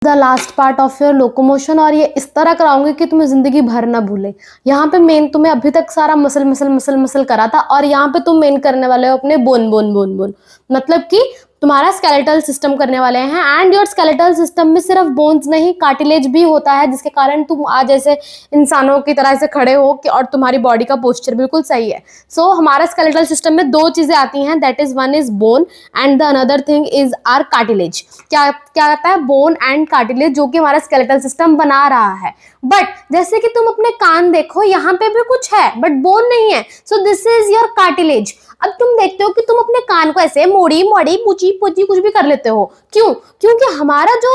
The last part of your locomotion, और ये इस तरह कराऊंगी कि तुम्हें जिंदगी भर ना भूले। यहाँ पे मेन तुम्हें अभी तक सारा मसल मसल मसल मसल करा था, और यहाँ पे तुम मेन करने वाले हो अपने बोन बोन बोन बोन, मतलब कि तुम्हारा स्केलेटल सिस्टम करने वाले हैं। एंड योर स्केलेटल सिस्टम में सिर्फ बोन्स नहीं, कार्टिलेज भी होता है, जिसके कारण तुम आज ऐसे इंसानों की तरह से खड़े हो कि और तुम्हारी बॉडी का पोस्चर बिल्कुल सही है। सो हमारा स्केलेटल सिस्टम में दो चीजें आती हैं, that is one is bone and the other thing is our cartilage. क्या क्या आता है? बोन एंड कार्टिलेज, जो कि हमारा स्केलेटल सिस्टम बना रहा है। बट जैसे कि तुम अपने कान देखो, यहाँ पे भी कुछ है बट बोन नहीं है, so this is your cartilage. अब तुम देखते हो कि तुम अपने कान को ऐसे मोड़ी मोड़ी पूछी पूछी कुछ भी कर लेते हो, क्यों? क्योंकि हमारा जो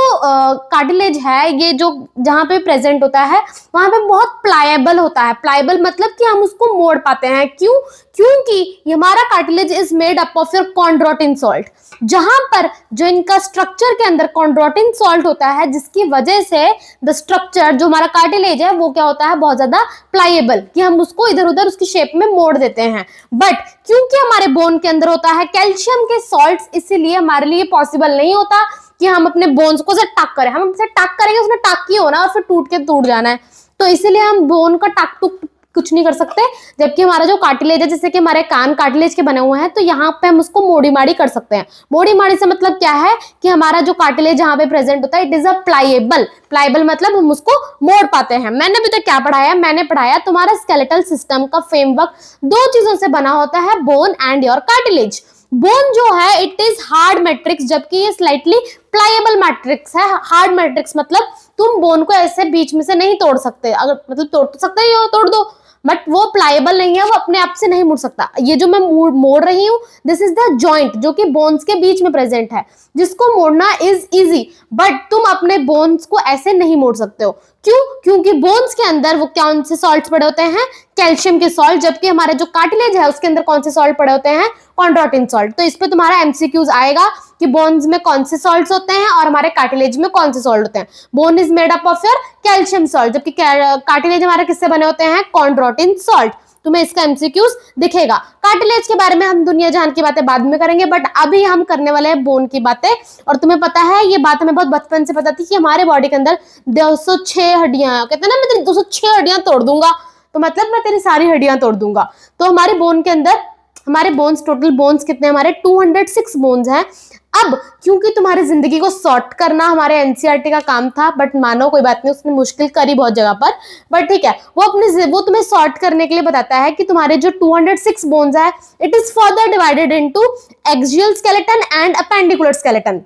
कार्टिलेज है, ये जो जहाँ पे प्रेजेंट होता है वहां पे बहुत प्लायबल होता है। प्लायबल मतलब कि हम उसको मोड़ पाते हैं। क्यों? क्योंकि हमारा cartilage is made up of your chondroitin salt, जहां पर जो इनका स्ट्रक्चर के अंदर कॉन्ड्रोटिन सॉल्ट होता है, जिसकी वजह से द स्ट्रक्चर जो हमारा कार्टिलेज है वो क्या होता है, बहुत ज्यादा प्लायबल, कि हम उसको इधर उधर उसकी शेप में मोड़ देते हैं। बट क्योंकि हमारे बोन के अंदर होता है कैल्शियम के सॉल्ट्स, इसीलिए हमारे लिए पॉसिबल नहीं होता कि हम अपने बोन्स को से टक करें। हम उसे टक करेंगे, उसने टक ही होना और फिर टूट के टूट जाना है, तो इसीलिए हम बोन का टक टुक कुछ नहीं कर सकते। जबकि हमारा जो कार्टिलेज है, जैसे कि हमारे कान कार्टिलेज के बने हुए हैं, तो यहाँ पे हम उसको मोड़ी माड़ी कर सकते हैं। मोड़ी माड़ी से मतलब क्या है कि हमारा जो कार्टिलेज यहाँ पे प्रेजेंट होता है, it is a pliable. Pliable मतलब हम उसको मोड़ पाते हैं। मैंने अभी तक क्या पढ़ाया? मैंने पढ़ाया तुम्हारा स्केलेटल सिस्टम का फ्रेमवर्क दो चीजों से बना होता है, bone and your cartilage. Bone जो है इट इज हार्ड मैट्रिक्स, जबकि ये स्लाइटली प्लायबल मैट्रिक्स है। हार्ड मैट्रिक्स मतलब तुम बोन को ऐसे बीच में से नहीं तोड़ सकते, अगर मतलब तोड़ तो सकते ही हो, तोड़ दो, बट वो प्लायबल नहीं है, वो अपने आप से नहीं मुड़ सकता। ये जो मैं मोड़ रही हूँ, दिस इज द जॉइंट जो कि बोन्स के बीच में प्रेजेंट है, जिसको मोड़ना इज इजी, बट तुम अपने बोन्स को ऐसे नहीं मोड़ सकते हो। क्यों? क्योंकि बोन्स के अंदर वो कौन से सॉल्ट्स पड़े होते हैं, कैल्शियम के सॉल्ट, जबकि हमारे जो कार्टिलेज है उसके अंदर कौन से सॉल्ट पड़े होते हैं, कॉन्ड्रोटिन सॉल्ट। तो इस पे तुम्हारा एमसीक्यूज आएगा कि बोन्स में कौन से सॉल्ट्स होते हैं और हमारे कार्टिलेज में कौन से सॉल्ट होते हैं। Bone is made up of your calcium salt, जबकि कार्टिलेज हमारे किससे बने होते हैं, कॉन्ड्रोटिन सॉल्ट। तुम्हें इसका एमसीक्यूज दिखेगा। कार्टिलेज के बारे में हम दुनिया जहान की बातें बाद में करेंगे, बट अभी हम करने वाले हैं बोन की बातें। और तुम्हें पता है, ये बात हमें बहुत बचपन से पता थी कि हमारे बॉडी के अंदर 206 हड्डियां, कहते हैं ना मैं तेरी 206 हड्डियां तोड़ दूंगा, तो मतलब मैं तेरी सारी हड्डियां तोड़ दूंगा। तो हमारे बोन के अंदर हमारे बोन्स, टोटल बोन्स कितने, हमारे 206 बोन्स हैं। अब क्योंकि तुम्हारी जिंदगी को सॉर्ट करना हमारे एनसीईआरटी का काम था, बट मानो कोई बात नहीं, उसने मुश्किल करी बहुत जगह पर, बट ठीक है, वो तुम्हें सॉर्ट करने के लिए बताता है कि तुम्हारे जो 206 बोन्स है, it is further divided into axial skeleton and appendicular skeleton.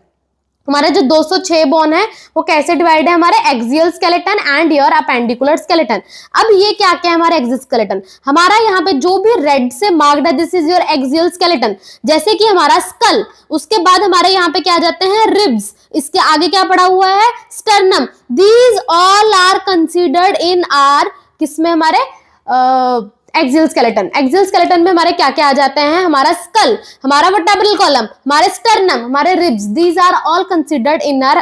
हमारे जो 206 बोन है वो कैसे डिवाइड है, हमारे axial skeleton and your appendicular skeleton. अब ये क्या क्या है हमारा एक्सियल स्केलेटन, हमारा यहाँ पे जो भी रेड से मार्क्ड है, this is your axial skeleton. जैसे कि हमारा स्कल, उसके बाद हमारे यहाँ पे क्या आ जाते हैं, रिब्स, इसके आगे क्या पड़ा हुआ है, sternum. These all are considered in our, किसमें, हमारे एक्सियल स्केलेटन। एक्सियल स्केलेटन में हमारे क्या क्या आ जाते हैं, हमारा स्कल, हमारा वर्टेब्रल कॉलम, हमारे स्टर्नम, हमारे ribs, these are all considered in our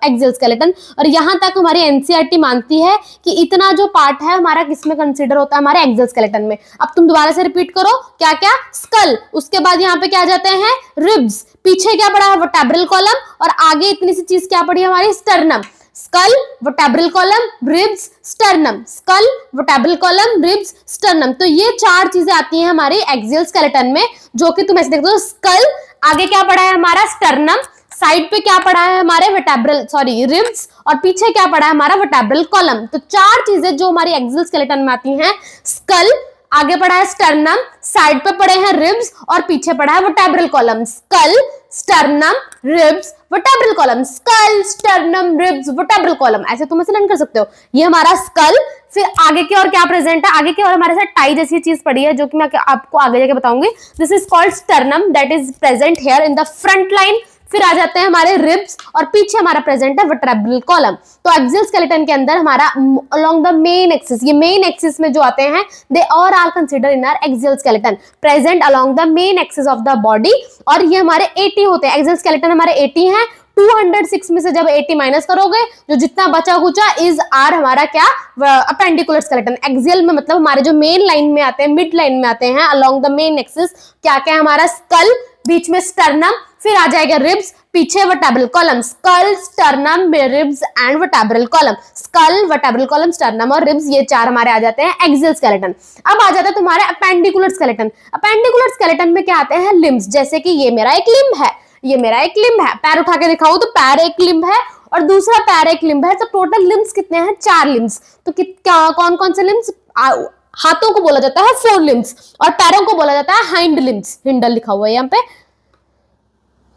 axial skeleton. और यहाँ तक हमारी एनसीईआरटी मानती है कि इतना जो पार्ट है हमारा किसमें कंसिडर होता है, हमारे एक्सियल स्केलेटन में। अब तुम दोबारा से रिपीट करो, क्या क्या, स्कल, उसके बाद यहाँ पे क्या आ जाते हैं, रिब्स, पीछे क्या पड़ा है, वर्टेब्रल कॉलम, और आगे इतनी सी चीज क्या पड़ी है हमारी, sternum. Skull, vertebral column, ribs, sternum, skull, vertebral column, ribs, sternum. तो ये चार चीजें आती हैं हमारी एक्सियल स्केलेटन में, जो कि तुम ऐसे देखते हो, स्कल, आगे क्या पड़ा है हमारा, स्टर्नम, साइड पे क्या पड़ा है हमारे रिब्स, और पीछे क्या पड़ा है हमारा वर्टेब्रल कॉलम। तो चार चीजें जो हमारी एक्सियल स्केलेटन में आती हैं, स्कल, आगे पड़ा है स्टर्नम, साइड पे पड़े हैं रिब्स, और पीछे पड़ा है vertebral column. Skull, sternum, ribs, vertebral column, skull, sternum, ribs, vertebral column, ऐसे तुम ऐसे लर्न कर सकते हो। ये हमारा स्कल, फिर आगे की और क्या प्रेजेंट है, आगे की और हमारे साथ टाई जैसी चीज पड़ी है, जो कि मैं आपको आगे जाके बताऊंगी। This is called sternum, that is present here in the front line. फिर आ जाते हैं हमारे रिब्स, और पीछे हमारा प्रेजेंट है वर्टेब्रल कॉलम। तो एक्सियल स्केलेटन के अंदर हमारा अलोंग द मेन एक्सिस, ये मेन एक्सिस में जो आते हैं, they all are considered in our axial skeleton, present along the main axis of the body. और ये हमारे 80 होते हैं, एक्सियल स्केलेटन हमारे 80 हैं। 206 में से जब 80 माइनस करोगे, जो जितना बचा कुचा इज आर हमारा क्या, अपेंडिकुलर स्केलेटन। एक्सियल में मतलब हमारे जो मेन लाइन में आते हैं, मिड लाइन में आते हैं, अलोंग द मेन एक्सिस, क्या क्या हमारा, स्कल, बीच में स्टर्नम, फिर आ जाएगा रिब्स, पीछे vertebral column, skull, sternum, ribs and vertebral column, skull, vertebral column, sternum और रिब्स, ये चार हमारे आ जाते हैं एक्सियल स्केलेटन। अब आ जाता है तुम्हारे अपेंडिकुलर स्केलेटन। अपेंडिकुलर स्केलेटन में क्या आते हैं लिम्स, जैसे कि ये मेरा एक लिम्ब है, ये मेरा एक लिम्ब है, पैर उठा के दिखाऊं तो पैर एक लिम्ब है और दूसरा पैर एक लिम्ब है, तो टोटल लिम्स कितने हैं, 4 लिम्स। तो क्या कौन कौन से लिम्स, हाथों को बोला जाता है 4 लिम्स और पैरों को बोला जाता है हाइंड लिम्स, हिंडल लिखा हुआ है यहाँ पे।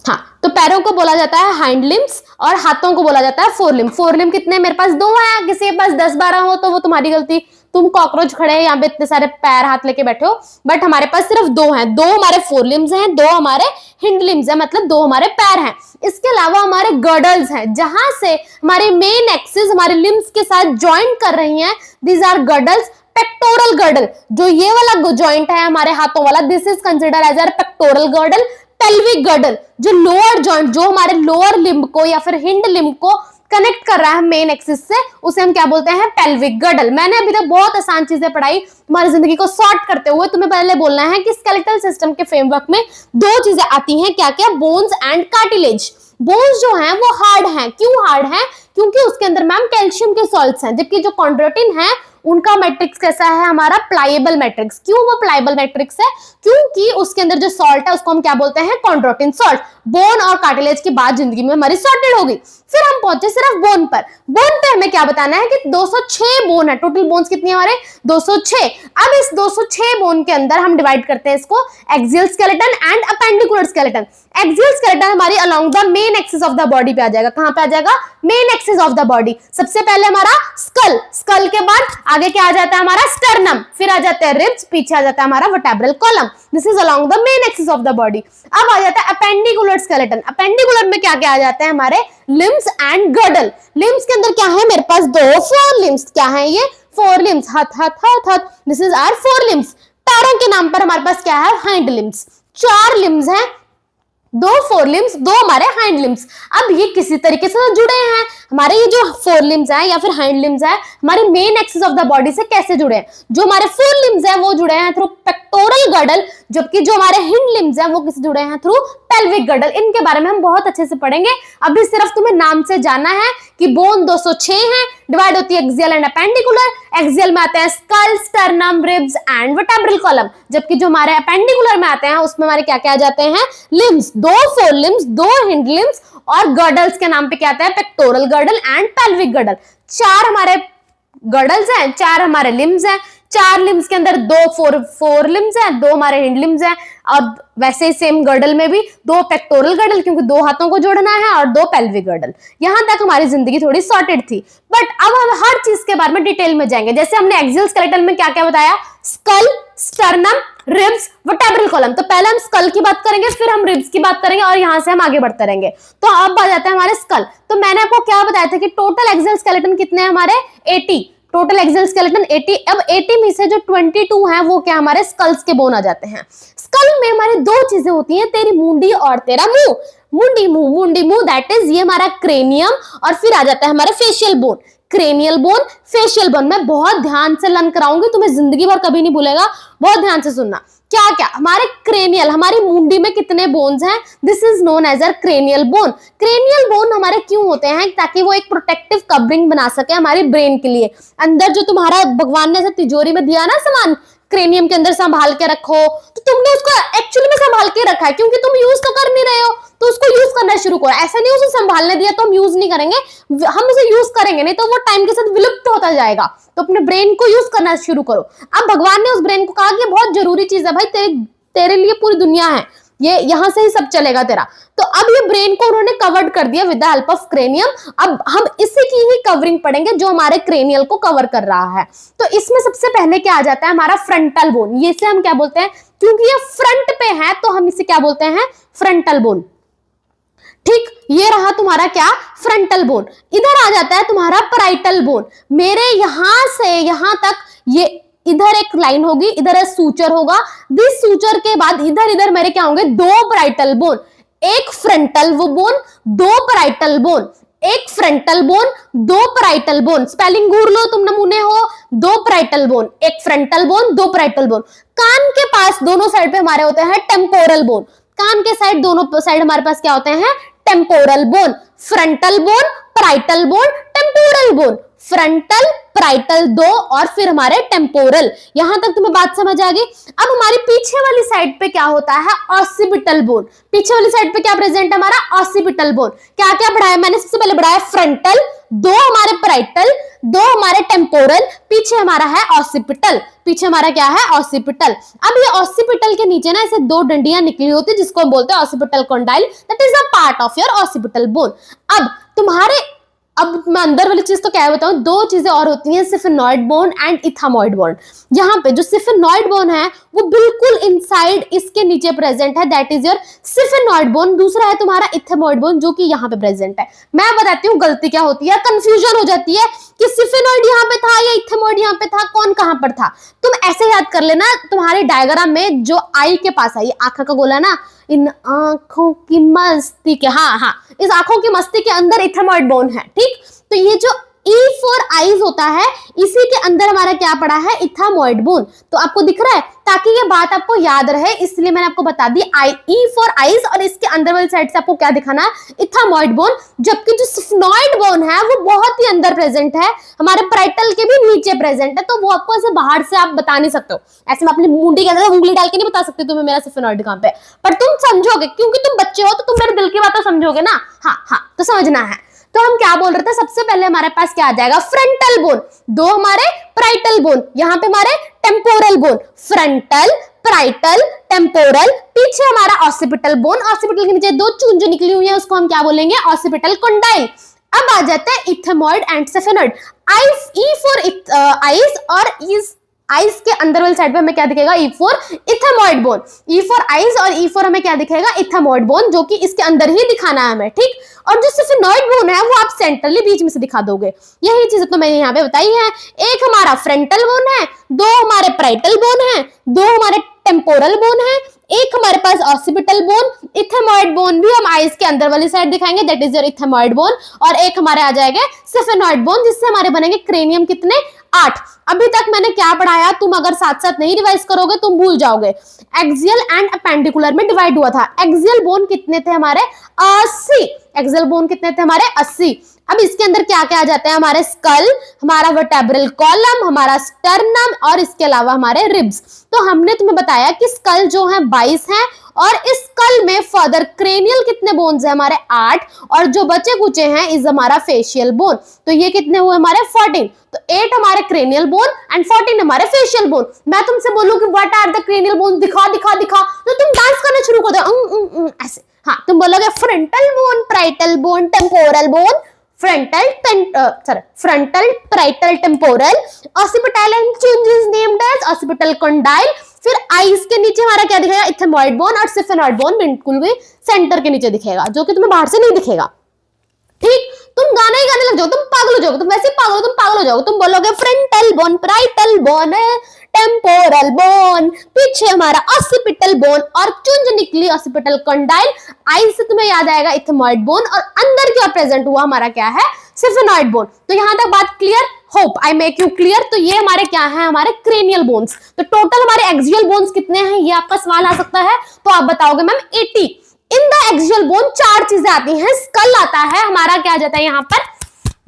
हाँ, तो पैरों को बोला जाता है हाइंड लिम्स और हाथों को बोला जाता है 4 लिम्स। 4 लिम्स कितने, मेरे पास 2 है, किसी के पास 10-12 हो तो वो तुम्हारी गलती, तुम कॉकरोच खड़े हैं यहाँ पे इतने सारे पैर हाथ लेके बैठे हो, बट हमारे पास सिर्फ 2 हैं, 2 हमारे 4 लिम्स हैं, 2 हमारे हिंड लिम्स हैं, मतलब 2 हमारे पैर हैं। इसके अलावा हमारे गर्डल्स हैं, जहां से हमारे मेन एक्सिस हमारे लिम्स के साथ ज्वाइंट कर रही हैं, these are girdles. Pectoral girdle, जो ये वाला जॉइंट है हमारे हाथों वाला, this is consider as our pectoral girdle. Pelvic girdle, जो लोअर जॉइंट, जो हमारे लोअर लिम्ब को या फिर हिंड लिम्ब को कनेक्ट कर रहा है मेन एक्सिस से, उसे हम क्या बोलते हैं, पेल्विक गर्डल। मैंने अभी तक बहुत आसान चीजें पढ़ाई, तुम्हारी जिंदगी को शॉर्ट करते हुए तुम्हें पहले बोलना है कि स्केलेटल सिस्टम के फ्रेमवर्क में 2 चीजें आती हैं, क्या क्या, बोन्स एंड कार्टिलेज। बोन्स जो हैं वो हार्ड हैं, क्यों हार्ड हैं, क्योंकि उसके अंदर मैम कैल्शियम के सॉल्ट्स हैं, जबकि जो कॉन्ड्रोटिन है उनका मैट्रिक्स कैसा है, हमारा प्लाइबल मैट्रिक्स। क्यों वो प्लाइबल मैट्रिक्स है, क्योंकि उसके अंदर जो सॉल्ट है उसको हम क्या बोलते हैं, कॉन्ड्रोटिन सॉल्ट। बोन और कार्टिलेज की बात जिंदगी में हमारी सॉर्टेड होगी। फिर हम पहुंचे सिर्फ बोन पर। बोन पे हमें क्या बताना है कि 206 बोन है, टोटल बोन्स कितनी है हमारे, 206। अब इस 206 बोन के अंदर हम डिवाइड करते हैं इसको axial skeleton and appendicular skeleton. Axial skeleton हमारी along the main axis of the body पे आ जाएगा। कहां पे आ जाएगा, main axis of the body. सबसे पहले हमारा स्कल, स्कल के बाद आगे क्या आ जाता है हमारा स्टर्नम, फिर आ जाता है रिब्स, पीछे आ जाता है हमारा vertebral column. This is along the main axis of the body. अब आ जाता है अपेंडिकुलर स्केलेटन। अपेंडिकुलर में क्या क्या आ जाता है हमारे लिम्स एंड गर्डल। लिम्स के अंदर क्या है मेरे पास 4 लिम्स, क्या है ये 4 लिम्स, हाथ हाथ हाथ हाथ, दिस इज आर 4 लिम्स। पैरों के नाम पर हमारे पास क्या है, हाइंड लिम्स। 4 लिम्स हैं, 2 4 लिम्स, 2 हमारे हाइंड लिम्स। अब ये किसी तरीके से जुड़े हैं, हमारे ये जो 4 लिम्स है या फिर हाइंड लिम्स है हमारे main axis of the body से कैसे जुड़े हैं, जो हमारे 4 लिम्स है वो जुड़े हैं थ्रू पेक्टोरल गर्डल, जबकि जो हमारे हिंड लिम्स है वो किसे जुड़े हैं, थ्रू पेल्विक गर्डल। इनके बारे में हम बहुत अच्छे से पढ़ेंगे। अभी सिर्फ तुम्हें नाम से जानना है कि बोन 206 है, डिवाइड होती है एक्सियल एंड अपेंडिकुलर। एक्सियल में आते हैं skull, sternum, ribs and vertebral column, जबकि जो हमारे अपेंडिकुलर में आते हैं उसमें हमारे क्या क्या आ जाते हैं, लिम्स, 2 4 लिम्स, 2 हिंड लिम्स और गर्डल्स के नाम पे क्या आता है, pectoral girdle and pelvic girdle. 4 हमारे गर्डल्स हैं, 4 हमारे लिम्स हैं। 4 लिम्स के अंदर 2 4 लिम्स हैं, 2 हमारे हिंड लिम्स हैं। अब वैसे ही सेम गर्डल में भी 2 पेक्टोरल गर्डल, क्योंकि 2 हाथों को जोड़ना है, और 2 पेल्विक गर्डल। यहां तक हमारी जिंदगी थोड़ी सॉर्टेड थी, बट अब हम हर चीज के बारे में डिटेल में जाएंगे। जैसे हमने एक्सियल स्केलेटन में क्या क्या बताया, skull, sternum, ribs, vertebral column. तो पहले हम स्कल की बात करेंगे, फिर हम रिब्स की बात करेंगे और यहां से हम आगे बढ़ते रहेंगे। तो अब आ जाता है हमारे स्कल। तो मैंने आपको क्या बताया था कि टोटल एक्सियल स्केलेटन कितने हैं हमारे, 80। Total axial skeleton 80। अब 80 में से जो 22 है वो क्या हमारे स्कल्स के बोन आ जाते हैं। स्कल में हमारी 2 चीजें होती हैं, तेरी मुंडी और तेरा मुंह। मुंडी मुंह दैट इज ये हमारा क्रेनियम, और फिर आ जाता है हमारा facial bone. Cranial bone, facial bone. मैं बहुत ध्यान से लर्न कराऊंगी, तुम्हें जिंदगी भर कभी नहीं भूलेगा, बहुत ध्यान से सुनना। क्या क्या हमारे क्रेनियल, हमारी मुंडी में कितने बोन्स हैं, this is known as a cranial bone. Cranial bone हमारे क्यों होते हैं, ताकि वो एक प्रोटेक्टिव कवरिंग बना सके हमारे ब्रेन के लिए। अंदर जो तुम्हारा भगवान ने तिजोरी में दिया ना सामान, क्रेनियम के अंदर संभाल के रखो, तो तुमने उसको एक्चुअली में संभाल के रखा है, क्योंकि तुम यूज तो कर नहीं रहे हो, तो उसको यूज करना शुरू करो। ऐसा नहीं उसे संभालने दिया तो हम यूज नहीं करेंगे, हम उसे यूज करेंगे, नहीं तो वो टाइम के साथ विलुप्त होता जाएगा। तो अपने ब्रेन को यूज करना शुरू करो। अब भगवान ने उस ब्रेन को कहा कि बहुत जरूरी चीज है भाई, तेरे लिए पूरी दुनिया है, ये यहां से ही सब चलेगा तेरा। तो अब ये ब्रेन को उन्होंने कवर्ड कर दिया with the help of cranium. अब हम इसी की ही कवरिंग पढ़ेंगे जो हमारे क्रेनियल को कवर कर रहा है। तो इसमें सबसे पहले क्या आ जाता है हमारा फ्रंटल बोन। ये से हम क्या बोलते हैं, क्योंकि ये फ्रंट पे है तो हम इसे क्या बोलते हैं, फ्रंटल बोन। ठीक, ये रहा तुम्हारा क्या, फ्रंटल बोन। इधर आ जाता है तुम्हारा पैराइटल बोन। मेरे यहां से यहां तक ये इधर एक लाइन होगी, इधर एक सूचर होगा। दिस सूचर के बाद इधर इधर मेरे क्या होंगे, 2 पैराइटल बोन, एक फ्रंटल वो बोन, 2 पैराइटल बोन, एक frontal bone, 2 parietal bone. Spelling घूर लो तुम, नमूने हो। 2 पैराइटल बोन, एक फ्रंटल बोन, 2 पैराइटल बोन। कान के पास दोनों साइड पे हमारे होते हैं टेम्पोरल बोन। कान के साइड, दोनों साइड हमारे पास क्या होते हैं, temporal bone, frontal bone, parietal bone, temporal bone, frontal, parietal दो और फिर हमारे टेम्पोरल। यहां तक तुम्हें बात समझ आ गई। अब हमारी पीछे वाली साइड पे क्या होता है, ऑसिपिटल बोन। पीछे वाली साइड पे क्या प्रेजेंट है हमारा, ऑसिपिटल बोन। क्या क्या बढ़ाया मैंने, सबसे पहले बढ़ाया फ्रंटल, दो हमारे पैराइटल, दो हमारे टेम्पोरल, पीछे हमारा है ऑसिपिटल। पीछे हमारा क्या है, ऑसिपिटल। अब ये ऑसिपिटल के नीचे ना ऐसे दो डंडियां निकली होती है जिसको हम बोलते हैं occipital condyle, that is a part of your occipital bone. अब तुम्हारे, अब मैं अंदर वाली चीज तो क्या है बताऊं, दो चीजें और होती हैं, सिफेनॉइड बोन एंड इथामॉइड बोन। यहाँ पे जो सिफेनॉइड बोन है वो बिल्कुल इनसाइड इसके नीचे प्रेजेंट है, दैट इज योर सिफेनॉइड बोन। दूसरा है तुम्हारा इथामॉइड बोन जो कि यहाँ पे प्रेजेंट है। मैं बताती हूँ गलती क्या होती है, कंफ्यूजन हो जाती है कि सिफेनॉइड यहाँ पे था या इथामॉइड यहाँ पे था, कौन कहाँ पर था। तुम ऐसे याद कर लेना, तुम्हारे डायग्राम में जो आई के पास है, ये आंखों का गोला ना, इन आंखों की मस्ती के, हाँ, इस आंखों की मस्ती के अंदर इथामॉइड बोन है, ठीक। तो ये जो E फॉर आईज होता है, इसी के अंदर हमारा क्या पड़ा है, इथामॉइड बोन। तो आपको दिख रहा है, ताकि ये बात आपको याद रहे इसलिए मैंने आपको बता दी, E फॉर आईज, और इसके अंदर वाली साइड से आपको क्या दिखाना है, इथामॉइड बोन। जबकि जो सिफेनॉइड बोन है वो बहुत ही अंदर प्रेजेंट है, हमारे पैराइटल के भी नीचे प्रेजेंट है। तो वो आपको ऐसे बाहर से आप बता नहीं सकते हो, ऐसे मैं अपनी मुंडी के अंदर उंगली डाल के नहीं बता सकती तुम्हें मेरा सिफेनॉइड कहां पे, पर तुम समझोगे क्योंकि तुम बच्चे हो, तो तुम मेरे दिल की बात तो समझोगे ना। हाँ, तो समझना है। तो हम क्या बोल रहे थे, सबसे पहले हमारे पास क्या आ जाएगा, फ्रंटल बोन, दो हमारे पैराइटल बोन, यहाँ पे हमारे temporal bone, frontal, parietal, temporal, पीछे हमारा ऑसिपिटल बोन, ऑसिपिटल के नीचे दो चूंज जो निकली हुई है उसको हम क्या बोलेंगे, ऑसिपिटल कॉन्डाइल। अब आ जाता है इथामॉइड एंड सिफेनॉइड। ई फॉर आइज, और इस आइज के अंदर वाली साइड पे हमें क्या दिखेगा, E for ethmoid bone, E for eyes और ई फॉर हमें क्या दिखेगा, इथामॉइड बोन, जो कि इसके अंदर ही दिखाना है हमें, ठीक। और जो सिफेनॉइड बोन है वो आप सेंट्रली बीच में से दिखा दोगे। यही चीज तो मैंने यहाँ पे बताई है। एक हमारा फ्रंटल बोन है, दो हमारे पैराइटल बोन है, दो हमारे टेम्पोरल बोन है, एक हमारे पास ऑसिपिटल बोन, इथामॉइड बोन भी हम आइज के अंदर वाली साइड दिखाएंगे, दैट इज योर इथामॉइड बोन, और एक हमारे आ जाएगा सिफेनॉइड बोन, जिससे हमारे बनेंगे क्रेनियम कितने, 8। अभी तक मैंने क्या पढ़ाया, तुम अगर साथ साथ नहीं रिवाइज करोगे तुम भूल जाओगे। एक्सियल एंड अपेंडिकुलर में डिवाइड हुआ था। एक्सियल बोन कितने थे हमारे, 80। एक्सियल बोन कितने थे हमारे, 80। अब इसके अंदर क्या क्या आ जाते हैं, हमारे स्कल, हमारा वर्टेब्रल कॉलम, हमारा स्टर्नम, और इसके अलावा हमारे रिब्स। तो हमने तुम्हें बताया कि स्कल जो है 22 है, और इस स्कल में फर्दर क्रेनियल कितने बोन्स है हमारे, 8, और जो बचे कुचे हैं इज हमारा फेशियल बोन। तो ये कितने हुए हमारे, 14। तो 8 हमारे क्रेनियल बोन एंड 14 हमारे फेशियल बोन। मैं तुमसे बोलूं कि what are the cranial bone, दिखा, तो तुम डांस करना शुरू कर दो, ऐसे। हाँ, तुम बोलोगे frontal bone, parietal bone, temporal bone, frontal, parietal, temporal, occipital and changes named as occipital condyle. फिर आईज के नीचे हमारा क्या दिखेगा, इथामॉइड बोन, और सिफेनॉइड बोन बिल्कुल भी सेंटर के नीचे दिखेगा, जो कि तुम्हें बाहर से नहीं दिखेगा, ठीक। तुम गाना ही गाने लग जाओ, तुम पागल हो जाओगे, तुम वैसे पागल हो, तुम पागल हो जाओगे। तुम बोलोगे frontal bone, parietal bone, temporal bone, पीछे हमारा ऑसिपिटल बोन, और चुंज निकली ऑसिपिटल कॉन्डाइल। आई से तुम्हें याद आएगा इथामॉइड बोन, और अंदर की ओर प्रेजेंट हुआ हमारा क्या है, सिफेनॉइड बोन। तो यहां तक बात clear, hope I make you clear. तो ये हमारे क्या है, हमारे क्रेनियल बोन्स। तो टोटल हमारे एक्सियल बोन्स कितने हैं, ये आपका सवाल आ सकता है, तो आप बताओगे ma'am 80। In the axial bone 4 चीजें आती हैं, स्कल आता है हमारा, क्या आ जाता है यहाँ पर,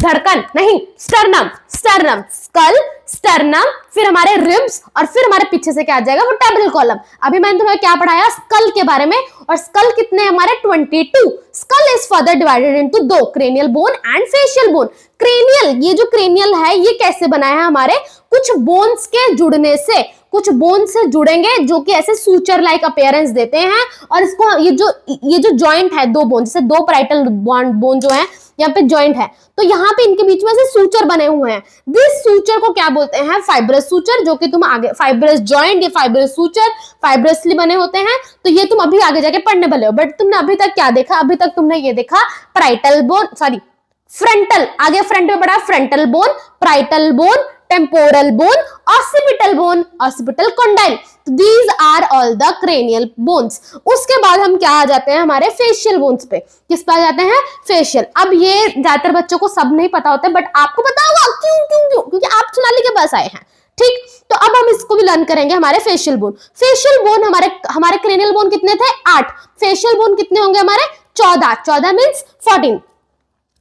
धड़कन नहीं, स्टर्नम, स्कल, स्टर्नम, फिर हमारे रिब्स, और फिर हमारे पीछे से क्या आ जाएगा, वर्टेब्रल कॉलम। अभी मैंने तुम्हें क्या पढ़ाया, स्कल के बारे में, और स्कल कितने हमारे 22। Skull is further divided into 2, cranial bone and facial bone. Cranial, ये जो क्रेनियल है ये कैसे बना है, हमारे कुछ बोन्स के जुड़ने से, कुछ बोन से जुड़ेंगे जो कि ऐसे सूचर लाइक अपीयरेंस देते हैं, और इसको ये जो जॉइंट है, दो बोन, जैसे दो पैराइटल बोन जो है यहाँ पे जॉइंट है, तो यहाँ पे इनके बीच में से सूचर बने हुए हैं। दिस सूचर को क्या बोलते हैं, फाइब्रस सूचर, जो कि तुम आगे, फाइब्रस जॉइंट, ये फाइब्रस सूचर फाइब्रसली बने होते हैं। तो ये तुम अभी आगे जाके पढ़ने वाले हो, बट तुमने अभी तक क्या देखा, अभी तक तुमने ये देखा पैराइटल बोन, सॉरी फ्रंटल, आगे फ्रंट में पड़ा frontal bone, parietal bone, temporal bone, occipital bone, occipital condyle. These are all the cranial bones. उसके बाद हम क्या आ जाते हैं, हमारे फेशियल बोन्स पे। किस पे आ जाते हैं, फेशियल। अब ये ज्यादातर बच्चों को सब नहीं पता होता है, बट आपको पता होगा, क्यों, क्योंकि आप सोनाली के पास आए हैं, ठीक, तो अब हम इसको भी लर्न करेंगे, हमारे फेशियल बोन। फेशियल बोन हमारे क्रेनियल बोन कितने थे? 8। फेशियल बोन कितने होंगे हमारे? 14। 14 मीन्स 14।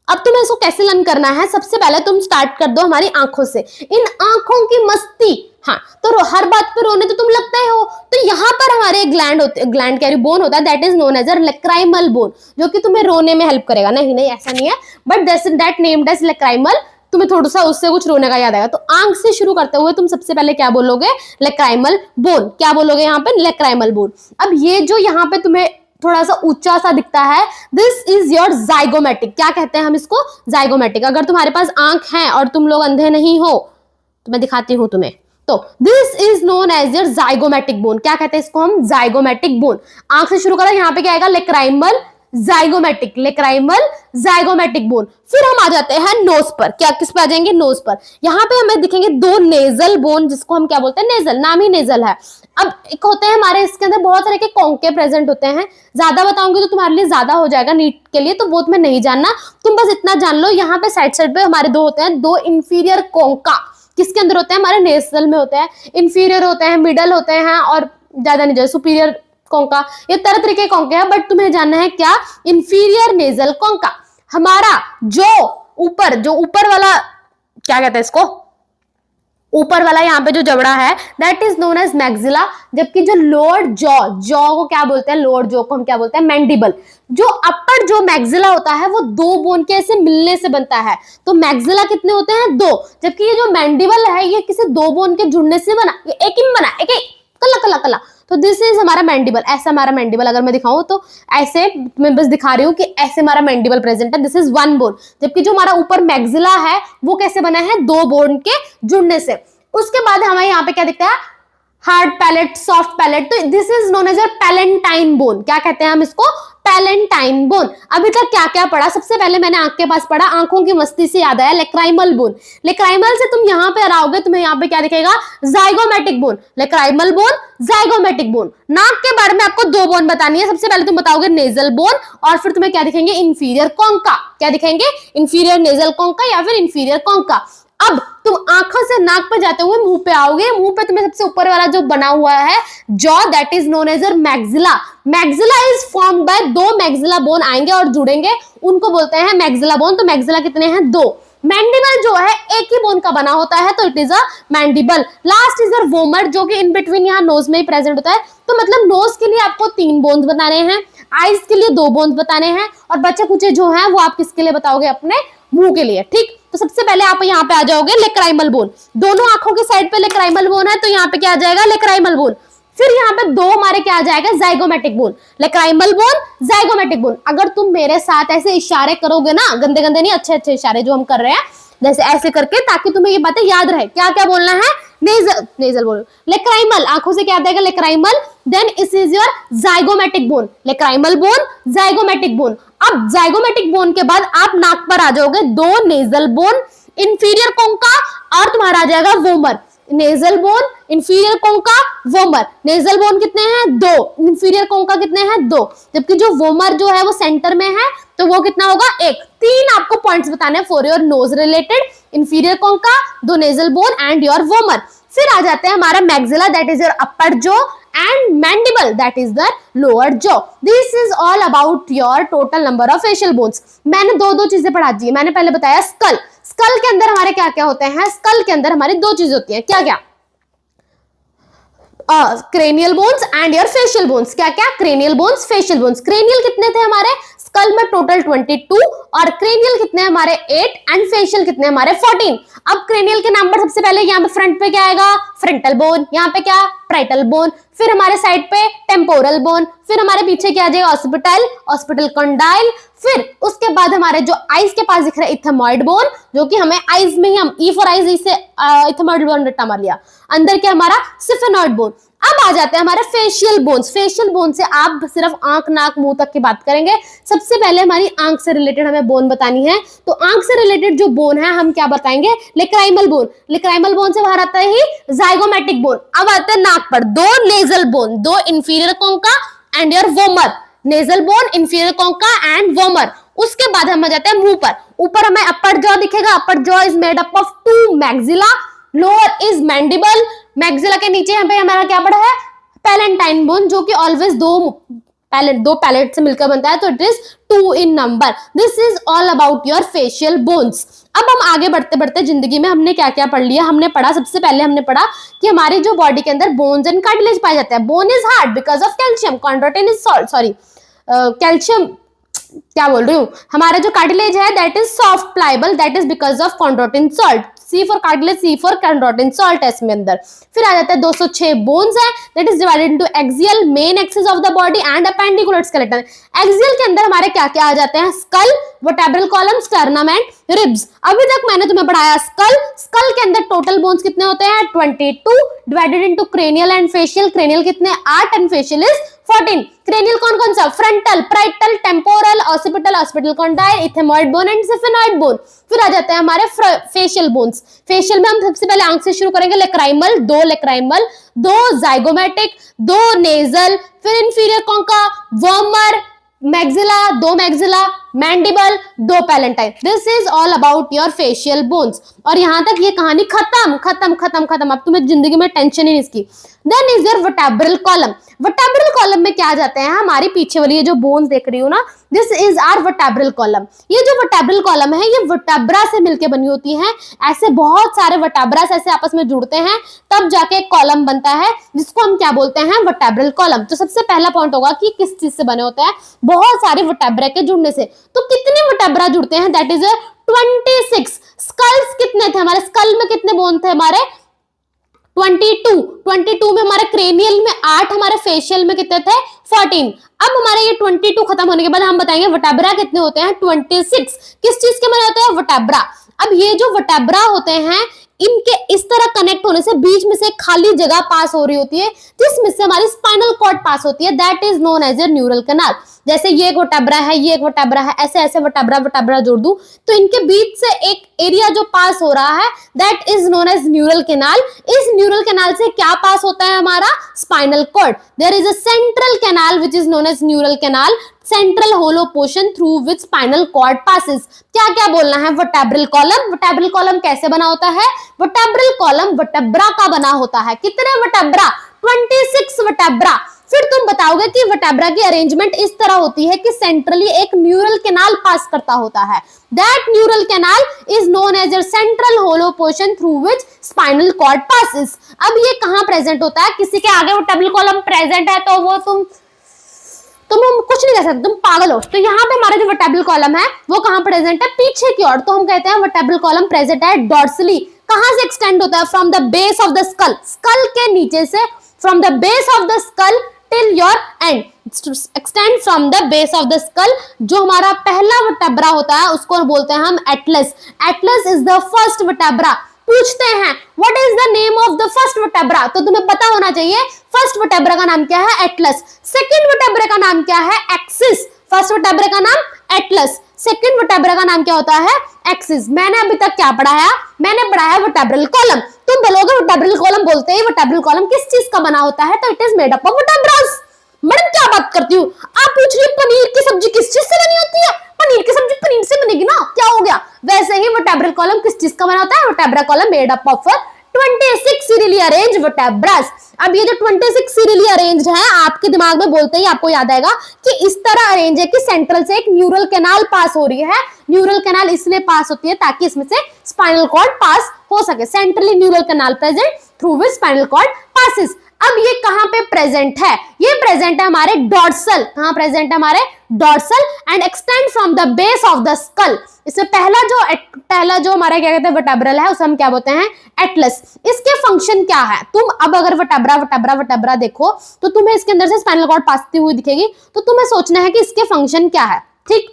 अब तुम्हें इसको कैसे लर्न करना है? सबसे पहले तुम स्टार्ट कर दो हमारी आंखों से। इन आंखों की मस्ती, हाँ, तो हर बात पर रोने तो तुम लगते हो। तो यहाँ पर हमारे ग्लैंड कैरी बोन होता है, that is known as a lacrimal bone, जो कि तुम्हें रोने में हेल्प करेगा। नहीं नहीं, ऐसा नहीं है, but that named as lacrimal. तुम्हें थोड़ा सा उससे कुछ रोने का याद आएगा। तो आंख से शुरू करते हुए तुम सबसे पहले क्या बोलोगे? Lacrimal bone. क्या बोलोगे यहाँ पे? Lacrimal bone. अब ये जो यहाँ पे तुम्हें थोड़ा सा ऊंचा सा दिखता है, दिस इज योर जाइगोमेटिक। क्या कहते हैं हम इसको? जाइगोमेटिक। अगर तुम्हारे पास आंख है और तुम लोग अंधे नहीं हो तो मैं दिखाती हूं तुम्हें। तो this is known as your zygomatic bone. क्या कहते हैं इसको हम? Zygomatic bone. आंख से शुरू करो, यहाँ पे क्या आएगा? Lacrimal zygomatic, lacrimal zygomatic bone. फिर हम आ जाते हैं नोज पर। क्या किस पे आ जाएंगे? नोज पर। यहाँ पे हमें दिखेंगे दो नेजल बोन, जिसको हम क्या बोलते हैं? नेजल। नाम ही नेजल है। अब एक होते हैं हमारे, इसके अंदर बहुत तरह के कॉन्के प्रेजेंट होते हैं। ज्यादा बताऊंगी तो तुम्हारे लिए ज्यादा हो जाएगा नीट के लिए, तो वो तुम्हें नहीं जानना। तुम बस इतना जान लो, यहाँ पे साइड साइड पे हमारे दो होते हैं, दो इंफीरियर कॉन्का। किसके अंदर होते हैं? हमारे नेजल में होते हैं। इंफीरियर होते हैं, मिडल होते हैं, और ज्यादा नहीं, जैसे सुपीरियर कॉन्का। ये तरह तरह के कॉन्के हैं, बट तुम्हें जानना है क्या? Inferior nasal concha. हमारा जो ऊपर वाला, क्या कहते हैं इसको? ऊपर वाला यहाँ पे जो जबड़ा है, that is known as maxilla. जबकि जो लोअर जॉ को क्या बोलते हैं? लोअर जॉ को हम क्या बोलते हैं? मैंडिबल। जो अपर जो मैक्सिला होता है वो दो बोन के ऐसे मिलने से बनता है। तो मैक्सिला कितने होते हैं? 2। जबकि ये जो मैंडिबल है, ये किसी दो बोन के जुड़ने से बना, ये एक ही में बना, एक कला कला कला। तो दिस इज हमारा मैंडिबल। ऐसा हमारा मैंडिबल अगर मैं दिखाऊं तो ऐसे, मैं बस दिखा रही हूँ कि ऐसे हमारा मैंडिबल प्रेजेंट है। This is 1 bone. जबकि जो हमारा ऊपर मैक्सिला है वो कैसे बना है? 2 बोन के जुड़ने से। उसके बाद हमें यहाँ पे क्या दिखता है? Hard palate, soft palate. तो this is known as a palatine bone. क्या कहते हैं हम इसको? Palatine bone. अभी तक क्या क्या पढ़ा? सबसे पहले मैंने आंख के पास पढ़ा, आंखों की मस्ती से याद आया लैक्राइमल बोन। लैक्राइमल से तुम यहाँ पे आओगे, तुम्हें यहाँ पे क्या दिखेगा? Zygomatic bone. Lacrimal bone, zygomatic bone. नाक के बारे में आपको 2 बोन बतानी है। सबसे पहले तुम बताओगे नेजल बोन, और फिर तुम्हें क्या दिखेंगे? Inferior concha. क्या दिखेंगे? इंफीरियर नेजल कॉन्का या फिर इंफीरियर कॉन्का। अब तुम आंखों से नाक पे जाते हुए मुंह पे आओगे। मुंह पे तुम्हें सबसे ऊपर वाला जो बना हुआ है jaw, that is known as maxilla. Maxilla is formed by 2 maxilla bone आएंगे और जुड़ेंगे, उनको बोलते हैं मैक्सिला बोन। तो मैक्सिला कितने हैं? 2। मैंडिबल जो है एक ही बोन का बना होता है, तो it is a mandible. Last is a vomer, जो कि इन बिटवीन यहाँ नोज में ही प्रेजेंट होता है। तो मतलब नोज के लिए आपको 3 बोन्स बताने हैं, आईज के लिए 2 बोन्स बताने हैं, और बच्चे कुचे जो है वो आप किसके लिए बताओगे? अपने मुंह के लिए। ठीक, तो सबसे पहले आप यहाँ पे आ जाओगे लैक्राइमल बोन। दोनों आंखों के साइड पे लैक्राइमल बोन है, तो यहाँ पे क्या आ जाएगा? Lacrimal bone. फिर यहाँ पे 2 हमारे क्या आ जाएगा? Zygomatic bone. Lacrimal bone, zygomatic bone. अगर तुम मेरे साथ ऐसे इशारे करोगे ना, गंदे गंदे नहीं, अच्छे अच्छे इशारे जो हम कर रहे हैं, जैसे ऐसे करके, ताकि तुम्हें ये बातें याद रहे। क्या क्या बोलना है? नेजल बोलो। लैक्राइमल, आंखों से क्या आता है? लैक्राइमल। देन इस is your zygomatic bone. Lacrimal bone, zygomatic bone. अब जाइगोमेटिक बोन के बाद आप नाक पर आ जाओगे, 2 नेजल बोन, इंफीरियर कॉन्का, और तुम्हारा आ जाएगा vomer. Nasal bone, inferior concha, vomer. Nasal bone कितने हैं? 2। इंफीरियर कॉन्का कितने हैं? 2। जबकि जो वोमर जो है वो सेंटर में है, तो वो कितना होगा? 1। 3 आपको पॉइंट्स बताने हैं for your nose related. Inferior concha, 2 nasal bone and your vomer. फिर आ जाते हैं हमारा maxilla, that is your upper jaw, and mandible, that is the lower jaw. This is all about your total number of facial bones. मैंने 2 चीजें पढ़ा दी है। मैंने पहले बताया स्कल। स्कल के अंदर हमारे क्या क्या होते हैं? स्कल के अंदर हमारी 2 चीजें होती हैं। क्या क्या? Cranial bones and your facial bones. क्या क्या? Cranial bones, facial bones. Cranial कितने थे हमारे? स्कल में टोटल 22, और क्रेनियल कितने हमारे? 8, एंड फेशियल कितने हमारे? 14। अब क्रेनियल के नंबर सबसे पहले यहाँ पे फ्रंट पे क्या आएगा? Frontal bone. यहाँ पे क्या? Parietal bone. फिर हमारे साइड पे टेम्पोरल बोन। फिर हमारे पीछे क्या आ जाएगा? Occipital condyle. फिर उसके बाद हमारे जो आईज के पास दिख रहा है इथेमॉइड बोन, जो कि हमें आईज में ही हम ई फॉर आईज से इथेमॉइड बोन रट्टा मार लिया। अंदर क्या हमारा? सिफेनॉइड बोन। अब आ जाते हैं हमारे फेशियल बोन्स। फेशियल बोन से आप सिर्फ आंख, नाक, मुंह तक की बात करेंगे। सबसे पहले हमारी आंख से रिलेटेड हमें बोन बतानी है, तो आंख से रिलेटेड जो बोन है हम क्या बताएंगे? Lacrimal bone. लैक्राइमल बोन से बाहर आता है ही जाइगोमेटिक बोन। अब आते हैं नाक पर, 2 nasal bone, 2 inferior concha and your vomer. Nasal bone, inferior concha and vomer. उसके बाद हम आ जाते हैं मुंह पर। ऊपर हमें अपर जॉ दिखेगा। अपर jaw is made up of 2 maxilla, lower is mandible, maxilla के नीचे यहाँ पे हमारा क्या पड़ा है, पैलेंटाइन बोन, जो कि ऑलवेज दो पैलेट से मिलकर बनता है, तो it is 2 in number. This is all about your facial bones. अब हम आगे बढ़ते बढ़ते जिंदगी में हमने क्या क्या पढ़ लिया, हमने पढ़ा, सबसे पहले हमने पढ़ा कि हमारी जो बॉडी के अंदर बोन्स एंड कार्टिलेज पाए जाते हैं। Bone is hard because of calcium, chondroitin is salt, sorry calcium, क्या बोल रही हूँ, हमारा जो कार्टिलेज है that is soft pliable, that is because of chondroitin salt. C for cartilage, C for chondroitin salt है इसमें अंदर। फिर आ जाता है 206 बोन्स है, that is divided into axial, main axis of the body and appendicular skeleton. Axial के अंदर हमारे क्या क्या आ जाते हैं, skull, vertebral column, sternum and ribs. अभी तक मैंने तुम्हें पढ़ाया स्कल। स्कल के अंदर टोटल बोन्स कितने होते हैं, 22 divided into cranial and facial. Cranial कितने, 8 एंड फेशियल इज 14। क्रेनियल कौन कौन सा, frontal, parietal, temporal, occipital, occipital condyle, ethmoid bone and sphenoid bone. फिर आ जाते हैं हमारे फेशियल बोन्स। फेशियल में हम सबसे पहले आंख से शुरू करेंगे, लेक्राइमल, 2 लेक्राइमल, 2 जाइगोमेटिक, 2 नेजल, फिर inferior concha, vomer, maxilla, 2 maxilla, mandible, 2 palatine. This is all about your facial bones. और यहां तक ये कहानी खत्म खत्म खत्म खत्म, अब तुम्हें जिंदगी में टेंशन ही नहीं इसकी। Then is your vertebral column. Vertebral column में क्या जाते हैं, हमारी पीछे वाली ये जो बोन्स देख रही हो ना, this is our vertebral column. ये जो वर्टेब्रल कॉलम है ये वर्टेब्रा से मिलकर बनी होती है। ऐसे बहुत सारे वर्टेब्रास ऐसे आपस में जुड़ते हैं तब जाके एक कॉलम बनता है, जिसको हम क्या बोलते हैं, वर्टेब्रल कॉलम। तो सबसे पहला पॉइंट होगा कि किस चीज से बने होते हैं, बहुत सारे वर्टेब्रा के जुड़ने से। तो कितने वर्टेब्रा जुड़ते हैं, दैट इज 26। स्कल्स कितने थे हमारे, स्कल में कितने बोन थे हमारे, 22 में हमारे क्रेनियल में 8, हमारे फेशियल में कितने थे, 14। अब हमारे ये 22 खत्म होने के बाद हम बताएंगे वर्टेब्रा कितने होते हैं, 26। किस चीज के बने होते हैं, वर्टेब्रा। अब ये जो वर्टेब्रा होते हैं इनके इस तरह कनेक्ट होने से बीच में से खाली जगह पास हो रही होती है, जिसमें से हमारी स्पाइनल कॉर्ड पास होती है, that is known as a neural canal. जैसे ये एक वर्टेब्रा है, ये एक वर्टेब्रा है, ऐसे ऐसे वर्टेब्रा जोड़ दूं तो इनके बीच से एक एरिया जो पास हो रहा है that is known as neural canal. इस न्यूरल कैनाल से क्या पास होता है, हमारा spinal cord. There is a central canal which is known as neural canal, central hollow portion through which spinal cord passes. क्या क्या बोलना है, वर्टेब्रल कॉलम। वर्टेब्रल कॉलम कैसे बना होता है, वर्टेब्रल कॉलम वर्टेब्रा का बना होता है। कितने वर्टेब्रा, 26 वर्टेब्रा। फिर तुम बताओगे कि वर्टेब्रा की अरेंजमेंट इस तरह होती है कि सेंट्रली एक न्यूरल कैनाल पास करता होता है, that neural canal is known as a central hollow portion through which spinal cord passes. अब ये कहां प्रेजेंट होता है, किसी के आगे वर्टेब्रल कॉलम प्रेजेंट है तो वो तुम कुछ नहीं कह सकते, तुम पागल हो। तो यहाँ पे हमारा जो वर्टेब्रल कॉलम है वो कहां प्रेजेंट है, पीछे की ओर। तो हम कहते हैं वर्टेब्रल कॉलम प्रेजेंट है डॉर्सली। कहां से एक्सटेंड होता है, from the base of the skull, skull के नीचे से, from the base of the skull till your end, extend from the base of the skull. जो हमारा पहला वर्टेब्रा होता है उसको बोलते हैं हम Atlas. Atlas is the first vertebra. पूछते हैं what is the name of the first vertebra, तो तुम्हें पता होना चाहिए फर्स्ट वर्टेब्रा का नाम क्या है, एटलस। सेकंड वर्टेब्रा का नाम क्या है, एक्सिस। फर्स्ट वर्टेब्रा का नाम एटलस, सेकंड वर्टेब्रा का नाम क्या होता है, एक्सिस। मैंने अभी तक क्या पढ़ाया, मैंने पढ़ाया वर्टेब्रल कॉलम। तुम बोलोगे वर्टेब्रल कॉलम बोलते हैं, वर्टेब्रल कॉलम किस चीज का बना होता है, तो it is made up of vertebrae. Madam क्या बात करती हूँ, आप पूछ रही हो पनीर की सब्जी किस चीज से बनी होती है, पनीर की सब्जी पनीर से बनेगी ना, क्या हो गया। वैसे ही वर्टेब्रल कॉलम किस चीज का बना होता है, vertebra column made up of 26 serially arrange vertebrae. अब ये जो 26 सीरियली अरेंज्ड है, आपके दिमाग में बोलते ही आपको याद आएगा कि इस तरह अरेंज है कि सेंट्रल से एक न्यूरल कैनाल पास हो रही है। न्यूरल कैनाल इसलिए पास होती है ताकि इसमें से स्पाइनल कॉर्ड पास हो सके। Centrally neural canal present through which spinal cord passes. अब ये कहां पे प्रेजेंट है, ये प्रेजेंट है हमारे डॉर्सल। कहां प्रेजेंट है हमारे dorsal and extend from the base of the school. इससे पहला जो हमारा क्या कहते हैं वर्टेब्रल है उसे हम क्या बोलते हैं, एटलस। इसके फंक्शन क्या है, तुम अब अगर वर्टेब्रा देखो तो तुम्हें इसके अंदर से स्पाइनल कॉर्ड पासती हुई दिखेगी, तो तुम्हें सोचना है कि इसके फंक्शन क्या है। ठीक,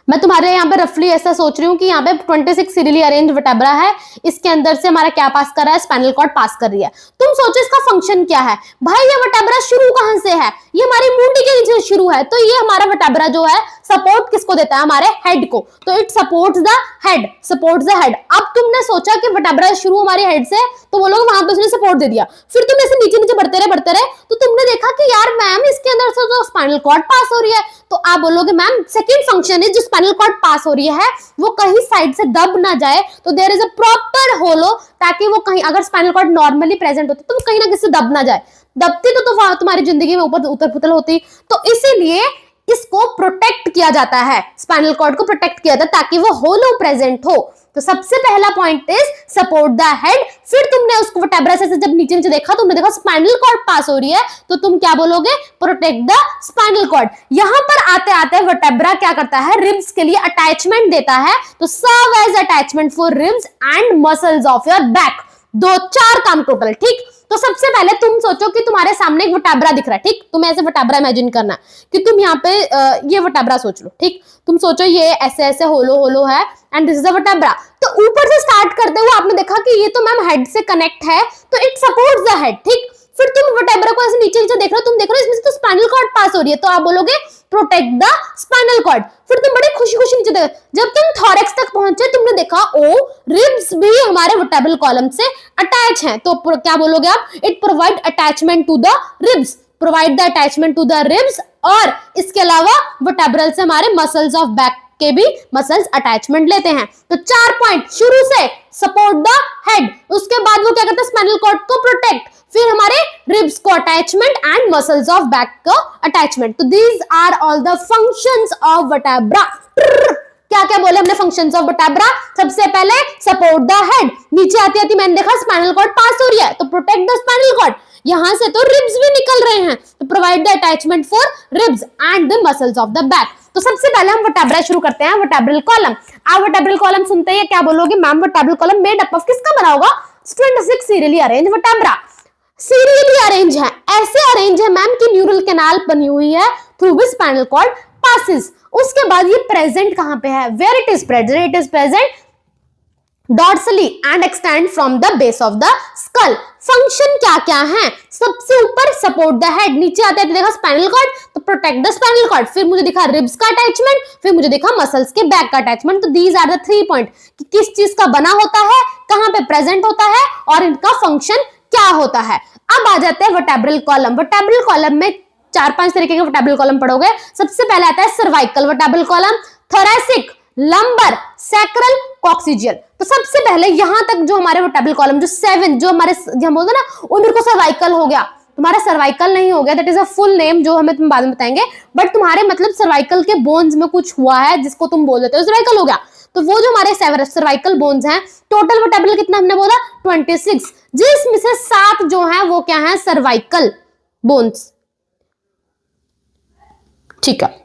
मैं तुम्हारे यहाँ पे रफली ऐसा सोच रही हूँ कि यहाँ पे 26 सीरियली अरेंज वर्टेब्रा है, इसके अंदर से हमारा क्या पास कर रहा है, स्पाइनल कॉर्ड पास कर रही है। तुम सोचो इसका फंक्शन क्या है। भाई ये वर्टेब्रा शुरू कहां से है, ये हमारी मुंडी के नीचे शुरू है, तो ये हमारा वर्टेब्रा जो है सपोर्ट किसको देता है, हमारे हेड को। तो it supports the head, supports the head. अब तुमने सोचा कि वर्टेब्रा शुरू हमारे हेड से, तो वो लोग वहां पे उसने सपोर्ट दे दिया। फिर तुम ऐसे नीचे नीचे बढ़ते रहे, तो तुमने देखा कि यार मैम इसके अंदर से तो स्पाइनल कॉर्ड पास हो रही है। तो आप बोलोगे ma'am second function is spinal cord pass हो रही है वो कहीं साइड से दब ना जाए, तो देयर इज अ प्रॉपर होलो, ताकि वो कहीं अगर स्पाइनल कॉर्ड नॉर्मली प्रेजेंट होती तो वो कहीं ना कहीं से दब ना जाए। दबती तो तुम्हारी जिंदगी में ऊपर उतर पुतल होती। तो इसीलिए इसको प्रोटेक्ट किया जाता है, स्पाइनल कॉर्ड को प्रोटेक्ट किया जाता है ताकि वो होलो प्रेजेंट हो। तो सबसे पहला point is support the head. फिर तुमने उसको वर्टेब्रा से जब नीचे नीचे देखा, तुमने देखा स्पाइनल कॉर्ड पास हो रही है, तो तुम क्या बोलोगे, प्रोटेक्ट द स्पाइनल कॉर्ड। यहां पर आते आते वर्टेब्रा क्या करता है, रिब्स के लिए अटैचमेंट देता है, तो serve as attachment for ribs and muscles of your back. दो चार काम टोटल, ठीक। तो सबसे पहले तुम सोचो कि तुम्हारे सामने एक वर्टेब्रा दिख रहा है, ठीक। तुम ऐसे वर्टेब्रा इमेजिन करना कि तुम यहाँ पे ये वर्टेब्रा सोच लो, ठीक। तुम सोचो ये ऐसे ऐसे होलो होलो है and this is a vertebra. तो ऊपर से स्टार्ट करते हुए आपने देखा कि ये तो मैम हेड से कनेक्ट है, तो इट सपोर्ट्स द हेड, ठीक। फिर तुम वर्टेब्रा को ऐसे नीचे नीचे देख रहे हो, तुम देख रहे हो इसमें से तो स्पाइनल कॉर्ड पास हो रही है, तो आप बोलोगे प्रोटेक्ट द स्पाइनल कॉर्ड। फिर तुम बड़े खुशी खुशी नीचे देख, जब तुम थॉरेक्स तक पहुंचे तुमने देखा ओ रिब्स भी हमारे वर्टेब्रल कॉलम से अटैच हैं, तो क्या बोलोगे आप, it provide attachment to the ribs, provide the attachment to the ribs. और इसके अलावा वर्टेब्रल से हमारे मसल्स ऑफ बैक के भी मसल्स अटैचमेंट लेते हैं। तो 4 पॉइंट शुरू से, सपोर्ट द हेड, उसके बाद वो क्या करता है, स्पाइनल कॉर्ड को प्रोटेक्ट, फिर हमारे रिब्स को attachment and muscles of back को अटैचमेंट। तो these are all the functions of vertebra. क्या क्या बोले हमने फंक्शंस ऑफ वर्टेब्रा, सबसे पहले सपोर्ट द हेड, नीचे आती आती मैंने देखा स्पाइनल कॉर्ड पास हो रही है, तो प्रोटेक्ट द स्पाइनल कॉर्ड, यहां से तो रिब्स भी निकल रहे हैं, तो provide the attachment for ribs and the muscles of the back. तो सबसे पहले हम वर्टेब्रा शुरू करते हैं, वर्टेब्रल कॉलम। आप वर्टेब्रल कॉलम सुनते ही क्या बोलोगे, ma'am vertebral column made up of किसका बना होगा, 26 serially arrange vertebra. Serially arrange है, ऐसे अरेंज है मैम कि न्यूरल कैनाल बनी हुई है through which spinal cord passes. उसके बाद ये प्रेजेंट कहां पे है, where it is present, it is present dorsally and extend from the base of the skull. Function क्या क्या है, सबसे ऊपर सपोर्ट द हेड, नीचे आते हैं देखा स्पाइनल कॉर्ड, तो प्रोटेक्ट द स्पाइनल कॉर्ड, फिर मुझे दिखा रिब्स का अटैचमेंट, फिर मुझे दिखा मसल्स के बैक का अटैचमेंट। तो दीज आर द 3 पॉइंट कि किस चीज का बना होता है, कहां पे प्रेजेंट होता है और इनका फंक्शन क्या होता है। अब आ जाते हैं वर्टेब्रल कॉलम। वर्टेब्रल कॉलम में 4-5 तरीके के वर्टेब्रल कॉलम पढ़ोगे। सबसे पहले आता है cervical vertebral column, thoracic, lumbar, sacral, coccygeal. तो सबसे पहले यहां तक जो हमारे वर्टेब्रल कॉलम जो 7 जो हमारे हम बोलते हैं ना, वो मेरे को सर्वाइकल हो गया, तुम्हारा सर्वाइकल नहीं हो गया, that is a full name जो हमें तुम बाद में बताएंगे, बट तुम्हारे मतलब सर्वाइकल के बोन्स में कुछ हुआ है जिसको तुम बोल देते हो सर्वाइकल हो गया। तो वो जो हमारे सर्वाइकल बोन्स हैं, टोटल वर्टेब्रल कितना हमने बोला 26, जिसमें से 7 जो है वो क्या है, सर्वाइकल बोन्स, ठीक है।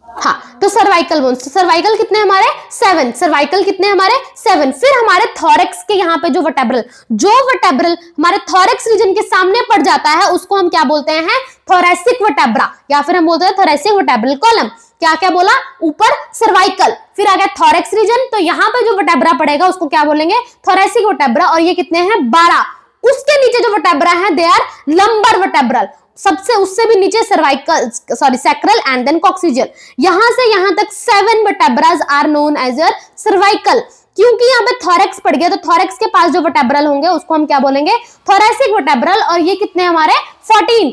हाँ, तो सर्वाइकल बोन्स, सर्वाइकल कितने हमारे 7, सर्वाइकल कितने हमारे 7। फिर हमारे थॉरेक्स के यहाँ पे जो वर्टेब्रल हमारे थॉरेक्स रीजन के सामने पड़ जाता है उसको हम क्या बोलते हैं, थोरैसिक वर्टेब्रा, या फिर हम बोलते हैं थोरैसिक वर्टेब्रल कॉलम। क्या क्या बोला, ऊपर सर्वाइकल, फिर आ गया थॉरेक्स रीजन, तो यहाँ पे जो वर्टेब्रा पड़ेगा उसको क्या बोलेंगे, थोरैसिक वर्टेब्रा, और ये कितने हैं 12। उसके नीचे जो वर्टेब्रा है दे आर लंबर वर्टेब्रल, सबसे उससे भी नीचे cervical sacral and then coccygeal. यहां से यहां तक 7 vertebras are known as your cervical. क्योंकि यहाँ पे थॉरेक्स पड़ गया, तो थॉरेक्स के पास जो वर्टेब्रल होंगे उसको हम क्या बोलेंगे, थोरैसिक वर्टेब्रल, और ये कितने हमारे 14।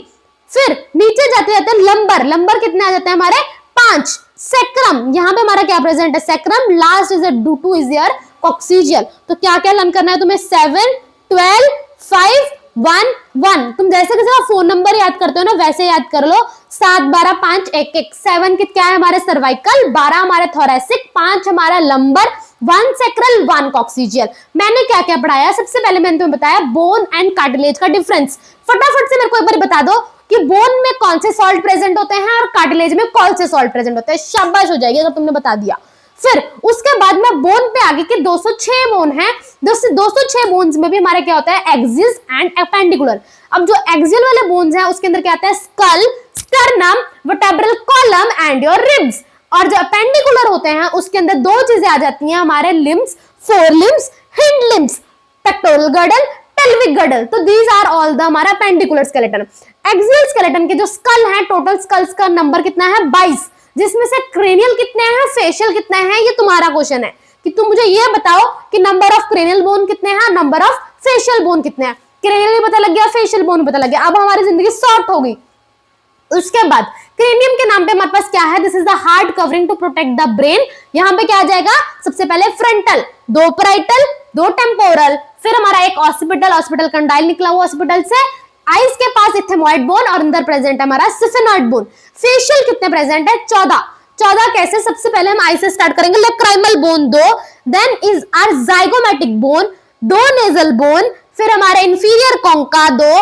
फिर नीचे जाते जाते लंबर, लंबर कितने आ जाते हैं हमारे 5। सैक्रम, यहाँ पे हमारा क्या प्रेजेंट है, sacrum, last is do to is your coccygeal. तो क्या क्या लर्न करना है तुम्हें, 7, 12, 5, 1, 1। तुम जैसे कैसे फोन नंबर याद करते हो ना वैसे याद कर लो, 7, 12, 5, 1, 1। 7 क्या है हमारे सर्वाइकल, 12 हमारे थोरैसिक, 5 हमारा लंबर, 1 सैक्रल, 1 कॉक्सिजियल। मैंने क्या क्या पढ़ाया, सबसे पहले मैंने तुम्हें बताया बोन एंड कार्टिलेज का डिफरेंस। फटाफट से मेरे को एक बार बता दो कि बोन में कौन से सॉल्ट प्रेजेंट होते हैं और कार्टिलेज में कौन से सॉल्ट प्रेजेंट होते हैं। शाबाश हो जाएगी अगर तुमने बता दिया। फिर उसके बाद में बोन पे आगे के 206 बोन है, 206 बोन्स में भी हमारा क्या होता है, एक्सिस एंड एपेंडिकुलर। अब जो एक्सियल वाले बोन्स हैं उसके अंदर क्या आता है, skull, sternum, vertebral column and your ribs. और जो एपेंडिकुलर होते हैं उसके अंदर 2 चीजें आ जाती हैं हमारे limbs, four limbs, hind limbs, pectoral girdle, pelvic girdle. तो दीज आर ऑल द हमारा एपेंडिकुलर स्केलेटन। एक्सियल स्केलेटन के जो स्कल है, टोटल स्कल्स का नंबर कितना है 22, जिसमें से क्रेनियल कितने हैं, फेशियल कितने हैं, ये तुम्हारा क्वेश्चन है कि तुम मुझे ये बताओ कि नंबर ऑफ क्रेनियल बोन कितने हैं, नंबर ऑफ फेशियल बोन कितने हैं। क्रेनियल भी पता लग गया, फेशियल बोन पता लग गया, अब हमारी जिंदगी शॉर्ट हो गई। उसके बाद क्रेनियम के नाम पे हमारे पास क्या है, this is the hard covering to protect the brain. यहाँ पे क्या आ जाएगा, सबसे पहले फ्रंटल, दो पैराइटल, दो टेम्पोरल, फिर हमारा एक ऑक्सीपिटल कंडाइल निकला हुआ हॉस्पिटल से, आईज के पास इथेमॉइड बोन और अंदर प्रेजेंट है हमारा सिफेनॉइड बोन। फेशियल कितने प्रेजेंट है, 14 कैसे, सबसे पहले हम आई से स्टार्ट करेंगे, lacrimal bone 2, then is our zygomatic bone, 2 nasal bone, फिर हमारे इंफीरियर कॉन्का 2,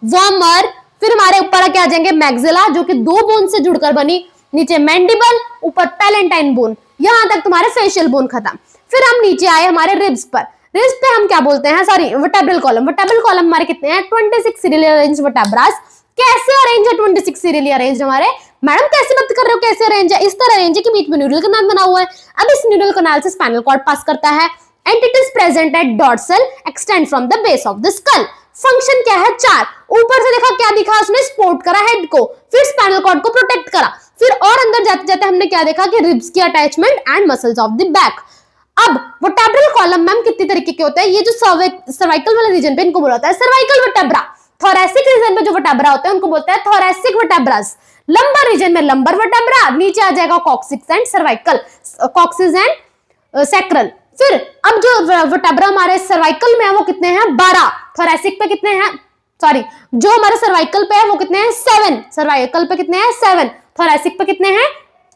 वॉमर, फिर हमारे ऊपर क्या आ जाएंगे मैक्सिला जो कि 2 बोन से जुड़कर बनी, नीचे मैंडिबल, ऊपर पैलेंटाइन बोन, यहां तक तुम्हारे फेशियल बोन खत्म। फिर हम नीचे आए हमारे रिब्स पर, रिब्स पे हम क्या बोलते हैं, sorry vertebral column, vertebral column हमारे कितने हैं, 26 सीरियली अरेंज वर्टेब्रास। कैसे अरेंज है 26 सीरियली अरेंज हमारे, मैडम कैसे बात कर रहे हो, कैसे अरेंज है, इस तरह अरेंज है कि बीच में न्यूरल कनाल बना हुआ है। अब इस न्यूरल कनाल से स्पाइनल कॉर्ड पास करता है, and it is present at dorsal, extend from the base of the skull. Function क्या है, 4, ऊपर से देखा क्या दिखा, उसने सपोर्ट करा हेड को, फिर स्पाइनल कॉर्ड को प्रोटेक्ट करा, फिर और अंदर जाते जाते हमने क्या देखा कि रिब्स की attachment and muscles of the back. अब वर्टेब्रल कॉलम मैम कितनी तरीके के होते हैं, ये जो सर्वाइकल वाले रीजन पे इनको बोला जाता है सर्वाइकल वर्टेब्रा, थोरैसिक रीजन पे जो वर्टेब्रा होते हैं उनको बोलते हैं थोरैसिक वर्टेब्रास, लंबर रीजन में लंबर वर्टेब्रा, नीचे आ जाएगा coccyx and cervical, coccyx and sacral. फिर अब जो वर्टेब्रा हमारे सर्वाइकल में है वो कितने हैं, 12, थोरैसिक पे कितने हैं, सॉरी जो हमारे सर्वाइकल पे है वो कितने हैं, 7, सर्वाइकल पे कितने हैं 7, थोरैसिक पे कितने हैं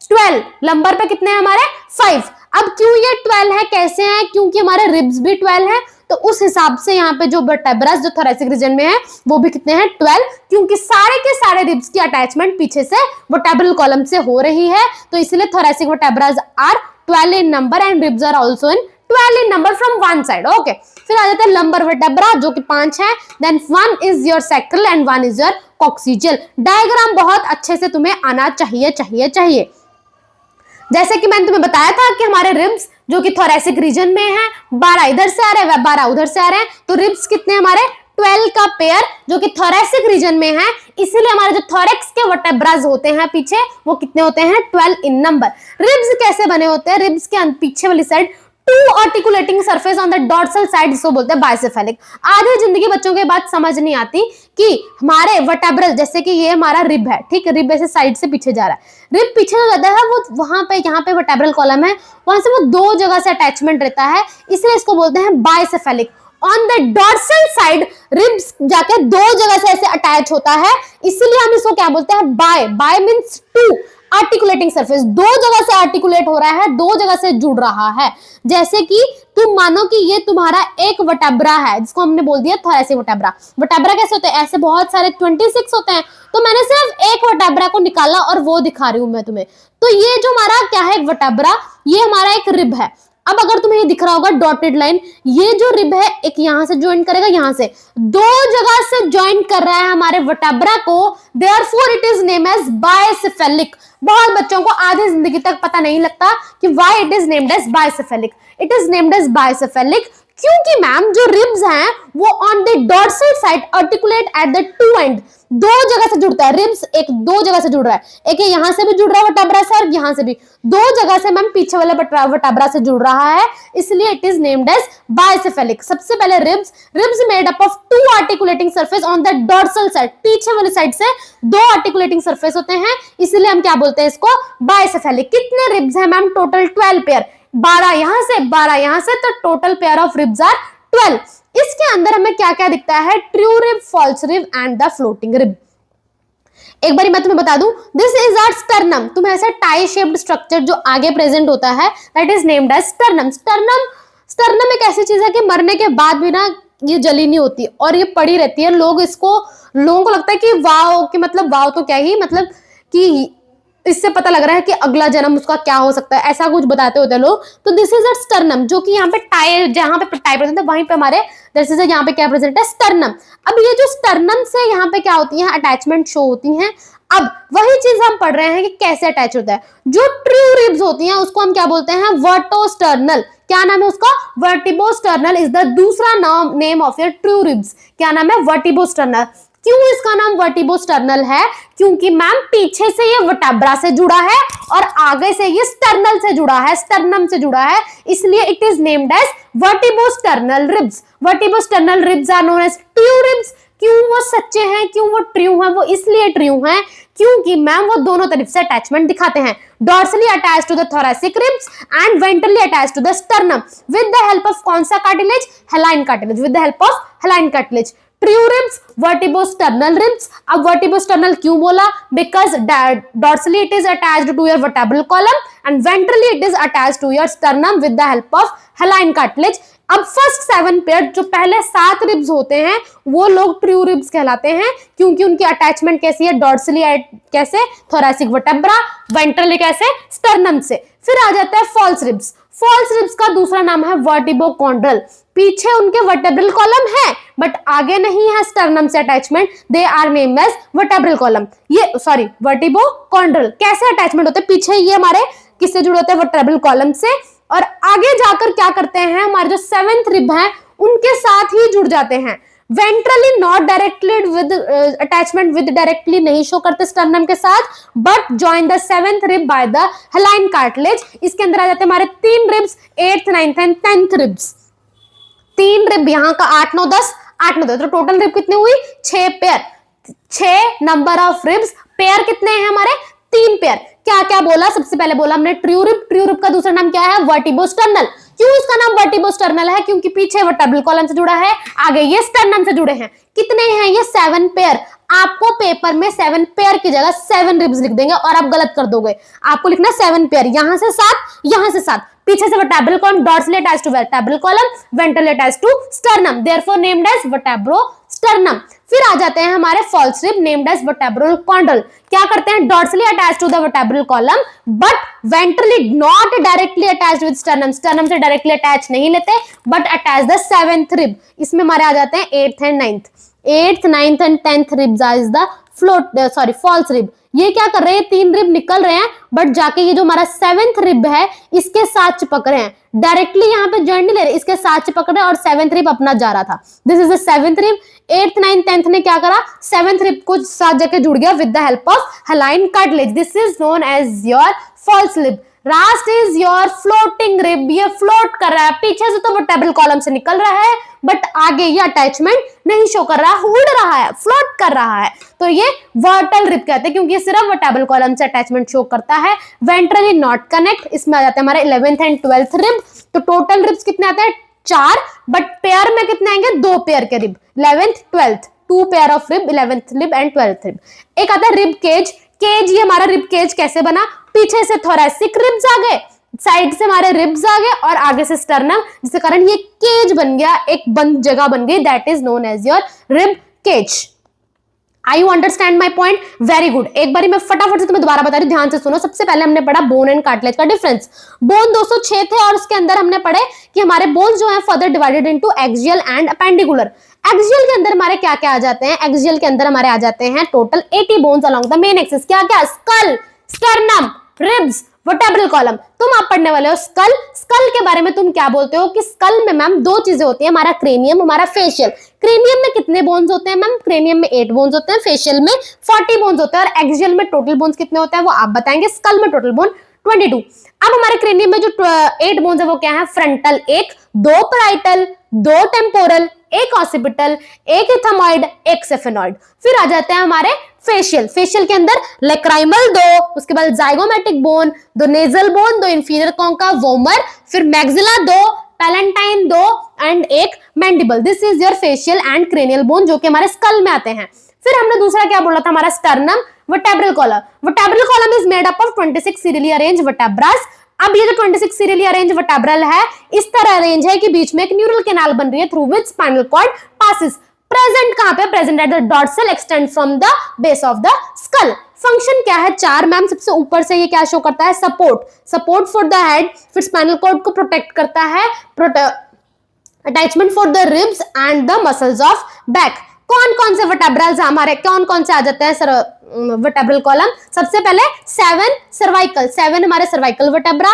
12, लंबर पे कितने हैं हमारे 5। अब क्यों ये 12 है, कैसे है, क्योंकि हमारे रिब्स भी 12 है, तो उस हिसाब से यहाँ पे जो वर्टेब्रास जो थोरैसिक रीजन में है वो भी कितने हैं 12, क्योंकि सारे के सारे रिब्स की अटैचमेंट पीछे से वर्टेब्रल कॉलम से हो रही है, तो इसलिए thoracic vertebras are 12 in number and ribs are also in 12 in number from one side. Okay. फिर आ जाता है लंबर वर्टेब्रा जो कि 5 है, then 1 is your sacral and 1 is your coccygeal। Diagram बहुत अच्छे से तुम्हें आना चाहिए। जैसे कि मैंने तुम्हें बताया था कि हमारे रिब्स जो कि थोरैसिक रीजन में है, 12 इधर से आ रहे हैं 12 उधर से आ रहे हैं, तो रिब्स कितने हमारे 12 का पेयर जो कि थोरैसिक रीजन में है, इसीलिए हमारे जो थोरैक्स के वर्टेब्रास होते हैं पीछे वो कितने होते हैं 12 इन नंबर। रिब्स कैसे बने होते हैं, रिब्स के पीछे वाली side 2 articulating surface on the dorsal side, इसको बोलते हैं बाइसेफेलिक। आधे जिंदगी बच्चों के बात समझ नहीं आती कि हमारे वर्टेब्रल, जैसे कि ये हमारा रिब है, ठीक है, रिब ऐसे साइड से पीछे जा रहा है, रिब पीछे जो जाता है वो वहां पे, यहाँ पे वर्टेब्रल कॉलम है, वहां से वो 2 जगह से अटैचमेंट रहता है, इसलिए इसको बोलते हैं bicephalic. On the dorsal side ribs जाके 2 जगह से ऐसे अटैच होता है, इसलिए हम इसको क्या बोलते हैं बाय मींस 2 आर्टिकुलेटिंग सरफेस, 2 जगह से आर्टिकुलेट हो रहा है, 2 जगह से जुड़ रहा है। जैसे कि तुम मानो कि ये तुम्हारा एक वर्टेब्रा है जिसको हमने बोल दिया थोरैसिक वर्टेब्रा। वर्टेब्रा कैसे होते हैं, ऐसे बहुत सारे 26 होते हैं, तो मैंने सिर्फ एक वर्टेब्रा को निकाला और वो दिखा रही हूं मैं तुम्हें। तो ये जो हमारा क्या है वर्टेब्रा, ये हमारा एक रिब है। अब अगर तुम्हें ये दिख रहा होगा डॉटेड लाइन, ये जो रिब है एक यहां से ज्वाइन करेगा, यहां से 2 जगह से ज्वाइन कर रहा है हमारे वर्टेब्रा को, therefore it is name as bicephalic. बहुत बच्चों को आधी जिंदगी तक पता नहीं लगता कि why it is named as bicephalic. It is named as bicephalic क्योंकि मैम जो रिब्स हैं वो on the dorsal side articulate at the 2 end, 2 जगह से जुड़ता है रिब्स, एक 2 जगह से जुड़ रहा है, एक यहां से भी जुड़ रहा है वर्टेब्रा से और यहां से भी, 2 जगह से मैम पीछे वाले वर्टेब्रा से जुड़ रहा है, इसलिए it is named as bicephalic. सबसे पहले ribs made up of 2 articulating surface on the dorsal side, पीछे वाली साइड से 2 आर्टिकुलेटिंग सरफेस होते हैं, इसलिए हम क्या बोलते हैं इसको बाइसेफेलिक। कितने रिब्स हैं मैम, टोटल 12 पेयर, 12 यहां से 12 यहां से, तो total pair of ribs are 12। इसके अंदर हमें क्या क्या दिखता है, true rib, false rib and the floating rib. एक बार मैं तुम्हें बता दूं, दिस इज आवर स्टर्नम। तुम्हें ऐसा टाई शेप्ड स्ट्रक्चर जो आगे प्रेजेंट होता है that is named as sternum. Sternum एक ऐसी चीज है कि मरने के बाद भी ना ये जली नहीं होती और ये पड़ी रहती है। लोगों को लगता है कि वाव, कि मतलब वाव तो क्या ही, मतलब कि इससे पता लग रहा है कि अगला जन्म उसका क्या हो सकता है, ऐसा कुछ बताते होते हैं लोग। तो दिस इज अ स्टर्नम, जो कि यहाँ पे टाई, जहां पे टाई प्रेजेंट है वहीं पे हमारे दिस इज यहाँ पे क्या प्रेजेंट है, स्टर्नम। अब ये जो स्टर्नम से यहाँ पे क्या होती है, अटैचमेंट शो होती है। अब वही चीज हम पढ़ रहे हैं कि कैसे अटैच होता है। जो ट्रू रिब्स होती हैं उसको हम क्या बोलते हैं, वर्टोस्टर्नल। क्या नाम है उसका, वर्टिबोस्टर्नल इज द दूसरा नाम, name of your true ribs. क्या नाम है, वर्टिबोस्टर्नल। क्यों इसका नाम वर्टिबोस्टर्नल है, क्योंकि मैम पीछे से ये वर्टेब्रा से जुड़ा है और आगे से ये स्टर्नल से जुड़ा है, स्टर्नम से जुड़ा है, इसलिए it is named as vertebrosternal ribs. Vertebrosternal ribs are known as true ribs. क्यों वो सच्चे हैं, क्यों वो ट्रू हैं? वो इसलिए ट्रू हैं क्योंकि मैम वो दोनों तरफ से अटैचमेंट दिखाते हैं, dorsally attached to the thoracic ribs and ventrally attached to the sternum with the help of कौन सा cartilage? Haline cartilage, with the help of haline cartilage. True ribs, vertebrosternal ribs. अब vertebrosternal क्यों बोला? Because dorsally it is attached to your vertebral column and ventrally it is attached to your sternum with the help of hyaline cartilage. अब first 7 pair, जो पहले 7 ribs होते हैं, वो लोग ट्रू रिब्स कहलाते हैं क्योंकि उनकी अटैचमेंट कैसी है? डॉर्सली कैसे? थोरैसिक वर्टेब्रा, वेंट्रली कैसे? स्टर्नम से। फिर आ जाता है फॉल्स रिब्स। फॉल्स रिब्स का दूसरा नाम है वर्टिब्रोकॉन्ड्रल। पीछे उनके वर्टेब्रल कॉलम है बट आगे नहीं है स्टर्नम से attachment, they are name as vertebral column. ये सॉरी वर्टिब्रोकॉन्ड्रल। कैसे अटैचमेंट होते हैं? पीछे ये हमारे किससे जुड़े होते हैं? वर्टेब्रल कॉलम से, और आगे जाकर क्या करते हैं? हमारे जो 7th रिब है उनके साथ ही जुड़ जाते हैं। Ventrally not directly with attachment, with directly नहीं शो करते स्टर्नम के साथ, but join the 7th rib by the हेलाइन cartilage. इसके अंदर आ जाते हैं हमारे 3 ribs, 8th, 9th and 10th ribs. 3 rib यहाँ का 8, 9, 10, 8, 9, 10, तो टोटल रिब कितने हुई? 6 pair. 6 number of ribs, pair कितने हैं हमारे? 3 पेयर। क्या क्या बोला? सबसे पहले बोला हमने ट्रू रिब। ट्रू रिब का दूसरा नाम क्या है? वर्टिब्रोस्टर्नल। क्यों इसका नाम वर्टिब्रोस्टर्नल है? क्योंकि पीछे वर्टेब्रल कॉलम से जुड़ा है, आगे ये स्टर्नम से जुड़े हैं। कितने हैं ये? 7 पेयर। आपको पेपर में 7 पेयर की जगह 7 रिब्स लिख देंगे और आप गलत कर दोगे। आपको लिखना 7 पेयर, यहां से 7, यहां से 7। पीछे से vertebral column, dorsally attached to vertebral column, ventrally attached to sternum, therefore named as vertebrosternum. फिर आ जाते हैं हमारे false rib named as vertebrochondral. क्या करते हैं? Dorsally attached to the vertebral column but ventrally not directly attached with sternum. Sternum से directly attach नहीं लेते but attach the 7th rib. इसमें हमारे आ जाते हैं 8th and 9th। 8th, 9th and 10th ribs is the false rib. ये क्या कर रहे हैं? 3 रिब निकल रहे हैं बट जाके ये जो हमारा 7th रिब है इसके साथ चिपक रहे हैं, डायरेक्टली यहाँ पे जॉइंट नहीं ले रहे, इसके साथ चिपक रहे हैं और 7th रिब अपना जा रहा था। This is the 7th rib. 8th, 9th, 10th ने क्या करा? 7th रिब को साथ जाके जुड़ गया with the help of hyaline cartilage. This is known as your false rib. Last is your floating rib. ये फ्लोट कर रहा है, पीछे से तो वर्टेब्रल कॉलम से निकल रहा है बट आगे ये अटैचमेंट नहीं शो कर रहा, उड़ रहा है, फ्लोट कर रहा है, तो ये वर्टल रिब कहते हैं क्योंकि ये सिर्फ वर्टेब्रल कॉलम से अटैचमेंट शो करता है। Ventrally not connect. इसमें आ जाते हैं हमारे 11th एंड 12th रिब। तो टोटल रिब्स कितने आते हैं? 4, बट पेयर में कितने आएंगे? 2 पेयर के rib, 11th, 12th, 2 pair of rib, 11th rib end 12th rib. एक आता है रिब केज। केज, ये हमारा रिब केज कैसे बना? पीछे से थोरैसिक रिब्स आ गए, साइड से हमारे रिब्स आ गए और आगे से स्टर्नम, जिसके कारण ये केज बन गया, एक बंद जगह बन गई, that is known as your rib cage. I you understand my point? Very good. एक बारी मैं फटाफट से तुम्हें दोबारा बता रही हूँ, ध्यान से सुनो। सबसे पहले हमने पढ़ा बोन एंड कार्टिलेज का डिफरेंस। बोन 206 थे और उसके अंदर हमने पढ़े कि हमारे बोन्स जो है further divided into axial and appendicular. Axial के अंदर हमारे क्या क्या आ जाते हैं? एक्सियल के अंदर हमारे आ जाते हैं total 80 bones along the main axis. क्या क्या? Skull, sternum, ribs, vertebral column. तुम आप पढ़ने वाले हो स्कल। स्कल के बारे में तुम क्या बोलते हो कि स्कल में मैम 2 चीजें होती है, हमारा क्रेनियम, हमारा फेशियल। क्रेनियम में कितने बोन्स होते हैं मैम? क्रेनियम में 8 बोन्स होते हैं, फेशियल में 40 बोन्स होते हैं और एक्सियल में टोटल बोन्स कितने होते हैं वो आप बताएंगे। स्कल में टोटल बोन 22। अब हमारे क्रेनियम में जो 8 बोन्स है वो क्या है? Frontal 1, 2 parietal, 2 temporal, 1 occipital, 1 इथेमॉइड, 1 सेफेनॉइड। फिर आ जाते हैं हमारे फेशियल। फेशियल के अंदर लेक्राइमल 2, उसके बाद zygomatic bone, 2 nasal bone, 2 inferior concha vomer, फिर maxilla 2, palatine 2 and 1 mandible. This is your facial and cranial bone जो कि हमारे स्कल में आते हैं। फिर हमने दूसरा क्या बोला था? हमारा sternum, vertebral column. Vertebral column is made up of 26 serially arranged vertebrae. अब ये जो 26 सीरियली अरेंज वर्टेब्रल है, इस तरह अरेंज है कि बीच में एक न्यूरल कैनाल बन रही है through which spinal cord passes. Present कहां पे? Present at the dorsal extend from the base of the skull. Function क्या है? 4 मैम। सबसे ऊपर से ये क्या शो करता है? Support, support for the head, फिर स्पाइनल कॉर्ड को प्रोटेक्ट करता है, attachment for the ribs and the muscles of back. कौन कौन से वर्टेब्रल्स हमारे, कौन कौन से आ जाते हैं सर वर्टेब्रल कॉलम? सबसे पहले 7 सर्वाइकल, 7 हमारे सर्वाइकल वर्टेब्रा,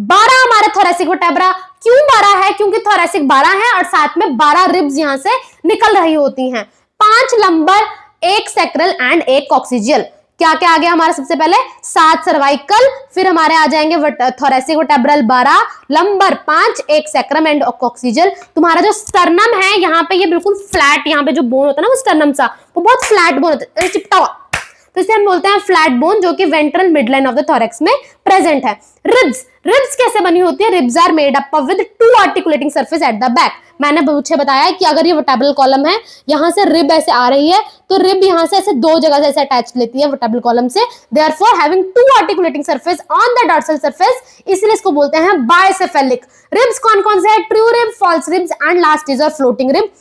12 हमारे थोरैसिक वर्टेब्रा। क्यों 12 है? क्योंकि थोरैसिक 12 है और साथ में 12 रिब्स यहां से निकल रही होती हैं। 5 लंबर, 1 सैक्रल एंड 1 कॉक्सिजियल। क्या क्या आ गया हमारा? सबसे पहले 7 सर्वाइकल, फिर हमारे आ जाएंगे थोरेसिक वर्टेब्रल 12, लंबर 5, एक सैक्रम एंड कॉक्सिजल। तुम्हारा जो स्टर्नम है यहाँ पे ये बिल्कुल फ्लैट, यहाँ पे जो बोन होता है ना वो स्टर्नम सा, वो बहुत फ्लैट बोन होता है, चिपटा हुआ, तो इसे हम बोलते हैं फ्लैट बोन, जो कि ventral midline of the thorax में प्रेजेंट है। रिब्स, रिब्स कैसे बनी होती है? Ribs are made up with 2 articulating surface at the back. मैंने मुझे बताया कि अगर ये वर्टेब्रल कॉलम है, यहाँ से रिब ऐसे आ रही है, तो रिब यहाँ से ऐसे 2 जगह से ऐसे अटैच लेती है वर्टेब्रल कॉलम से, therefore having 2 articulating surface on the dorsal surface, इसलिए इसको बोलते हैं बायसेफेलिक। रिब्स कौन कौन से है? True rib, false ribs and last is a floating rib.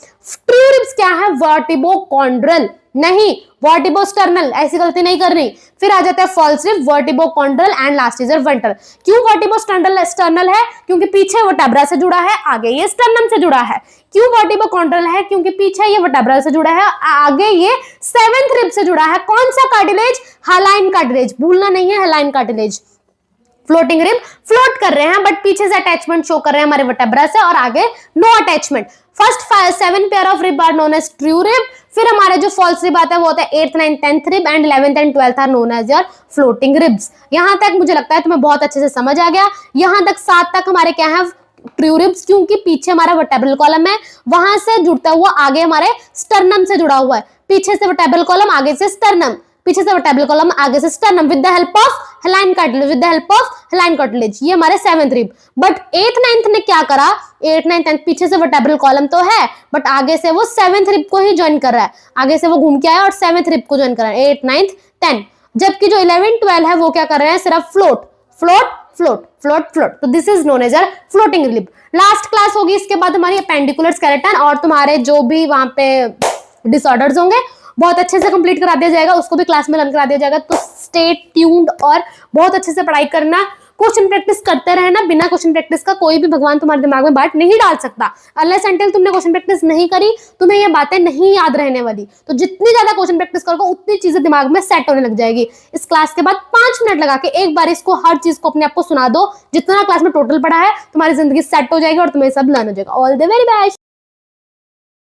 True ribs क्या है? वर्टिब्रोकॉन्ड्रल नहीं, वर्टिब्रोस्टर्नल, ऐसी गलती नहीं करनी। फिर आ जाता है false rib, vertebrochondral and last is ventral. क्यों वर्टिब्रोस्टर्नल है? क्योंकि पीछे वर्टेब्रा से जुड़ा है, आगे ये स्टर्नम से जुड़ा है। क्यों वर्टिब्रोकॉन्ड्रल है? क्योंकि पीछे ये वर्टेब्रा से जुड़ा है, आगे ये 7th रिब से जुड़ा है। कौन सा कार्टिलेज? हालाइन कार्टिलेज, भूलना नहीं है, हालाइन कार्टिलेज। फ्लोटिंग रिब, फ्लोट कर रहे हैं बट पीछे से अटैचमेंट शो कर रहे हैं हमारे वर्टेब्रा से, और आगे no attachment. First 7 pair of rib are known as true rib. फिर हमारे जो फॉल्स रिब आता है वो होता है 8th, 9th, 10th rib, and 11th and 12th are known as your floating ribs. यहां तक मुझे लगता है तुम्हें बहुत अच्छे से समझ आ गया। यहां तक 7 तक हमारे क्या है? ट्रू रिब्स, क्योंकि पीछे हमारा वर्टेब्रल कॉलम है, वहां से जुड़ता हुआ आगे हमारे स्टर्नम से जुड़ा हुआ है। पीछे से वर्टेब्रल कॉलम, आगे से स्टर्नम, पीछे से वर्टेब्रल कॉलम, आगे से sternum, with the help of हालाइन cartilage, with the help of हालाइन cartilage. ये हमारे 7th rib. But 8th, 9th ने क्या करा? 8th, 9th, 10th पीछे से वर्टेब्रल कॉलम तो है, बट आगे से वो 7th रिब को ही ज्वाइन कर रहा है, आगे से वो घूम के आया और 7th रिब को ज्वाइन कर रहा है, 8th, 9th, 10th। जबकि जो 11, 12 है वो क्या कर रहे हैं? सिर्फ float float float float float. तो this is known as a floating rib. Last class होगी इसके बाद हमारी अपेंडिकुलर स्केलेटन, और तुम्हारे जो भी वहां पे डिसऑर्डर्स होंगे बहुत अच्छे से कंप्लीट करा दिया जाएगा, उसको भी क्लास में लर्न करा दिया जाएगा। तो स्टे ट्यून्ड और बहुत अच्छे से पढ़ाई करना, क्वेश्चन प्रैक्टिस करते रहना। बिना क्वेश्चन प्रैक्टिस का कोई भी भगवान तुम्हारे दिमाग में बात नहीं डाल सकता। अनलेस अनटिल तुमने क्वेश्चन प्रैक्टिस नहीं करी, तुम्हें ये बातें नहीं याद रहने वाली। तो जितनी ज्यादा क्वेश्चन प्रैक्टिस करोगे उतनी चीजें दिमाग में सेट होने लग जाएगी। इस क्लास के बाद 5 मिनट लगा के एक बार इसको, हर चीज को अपने आप को सुना दो, जितना क्लास में टोटल पढ़ा है, तुम्हारी जिंदगी सेट हो जाएगी और तुम्हें सब लर्न हो जाएगा। All the very best.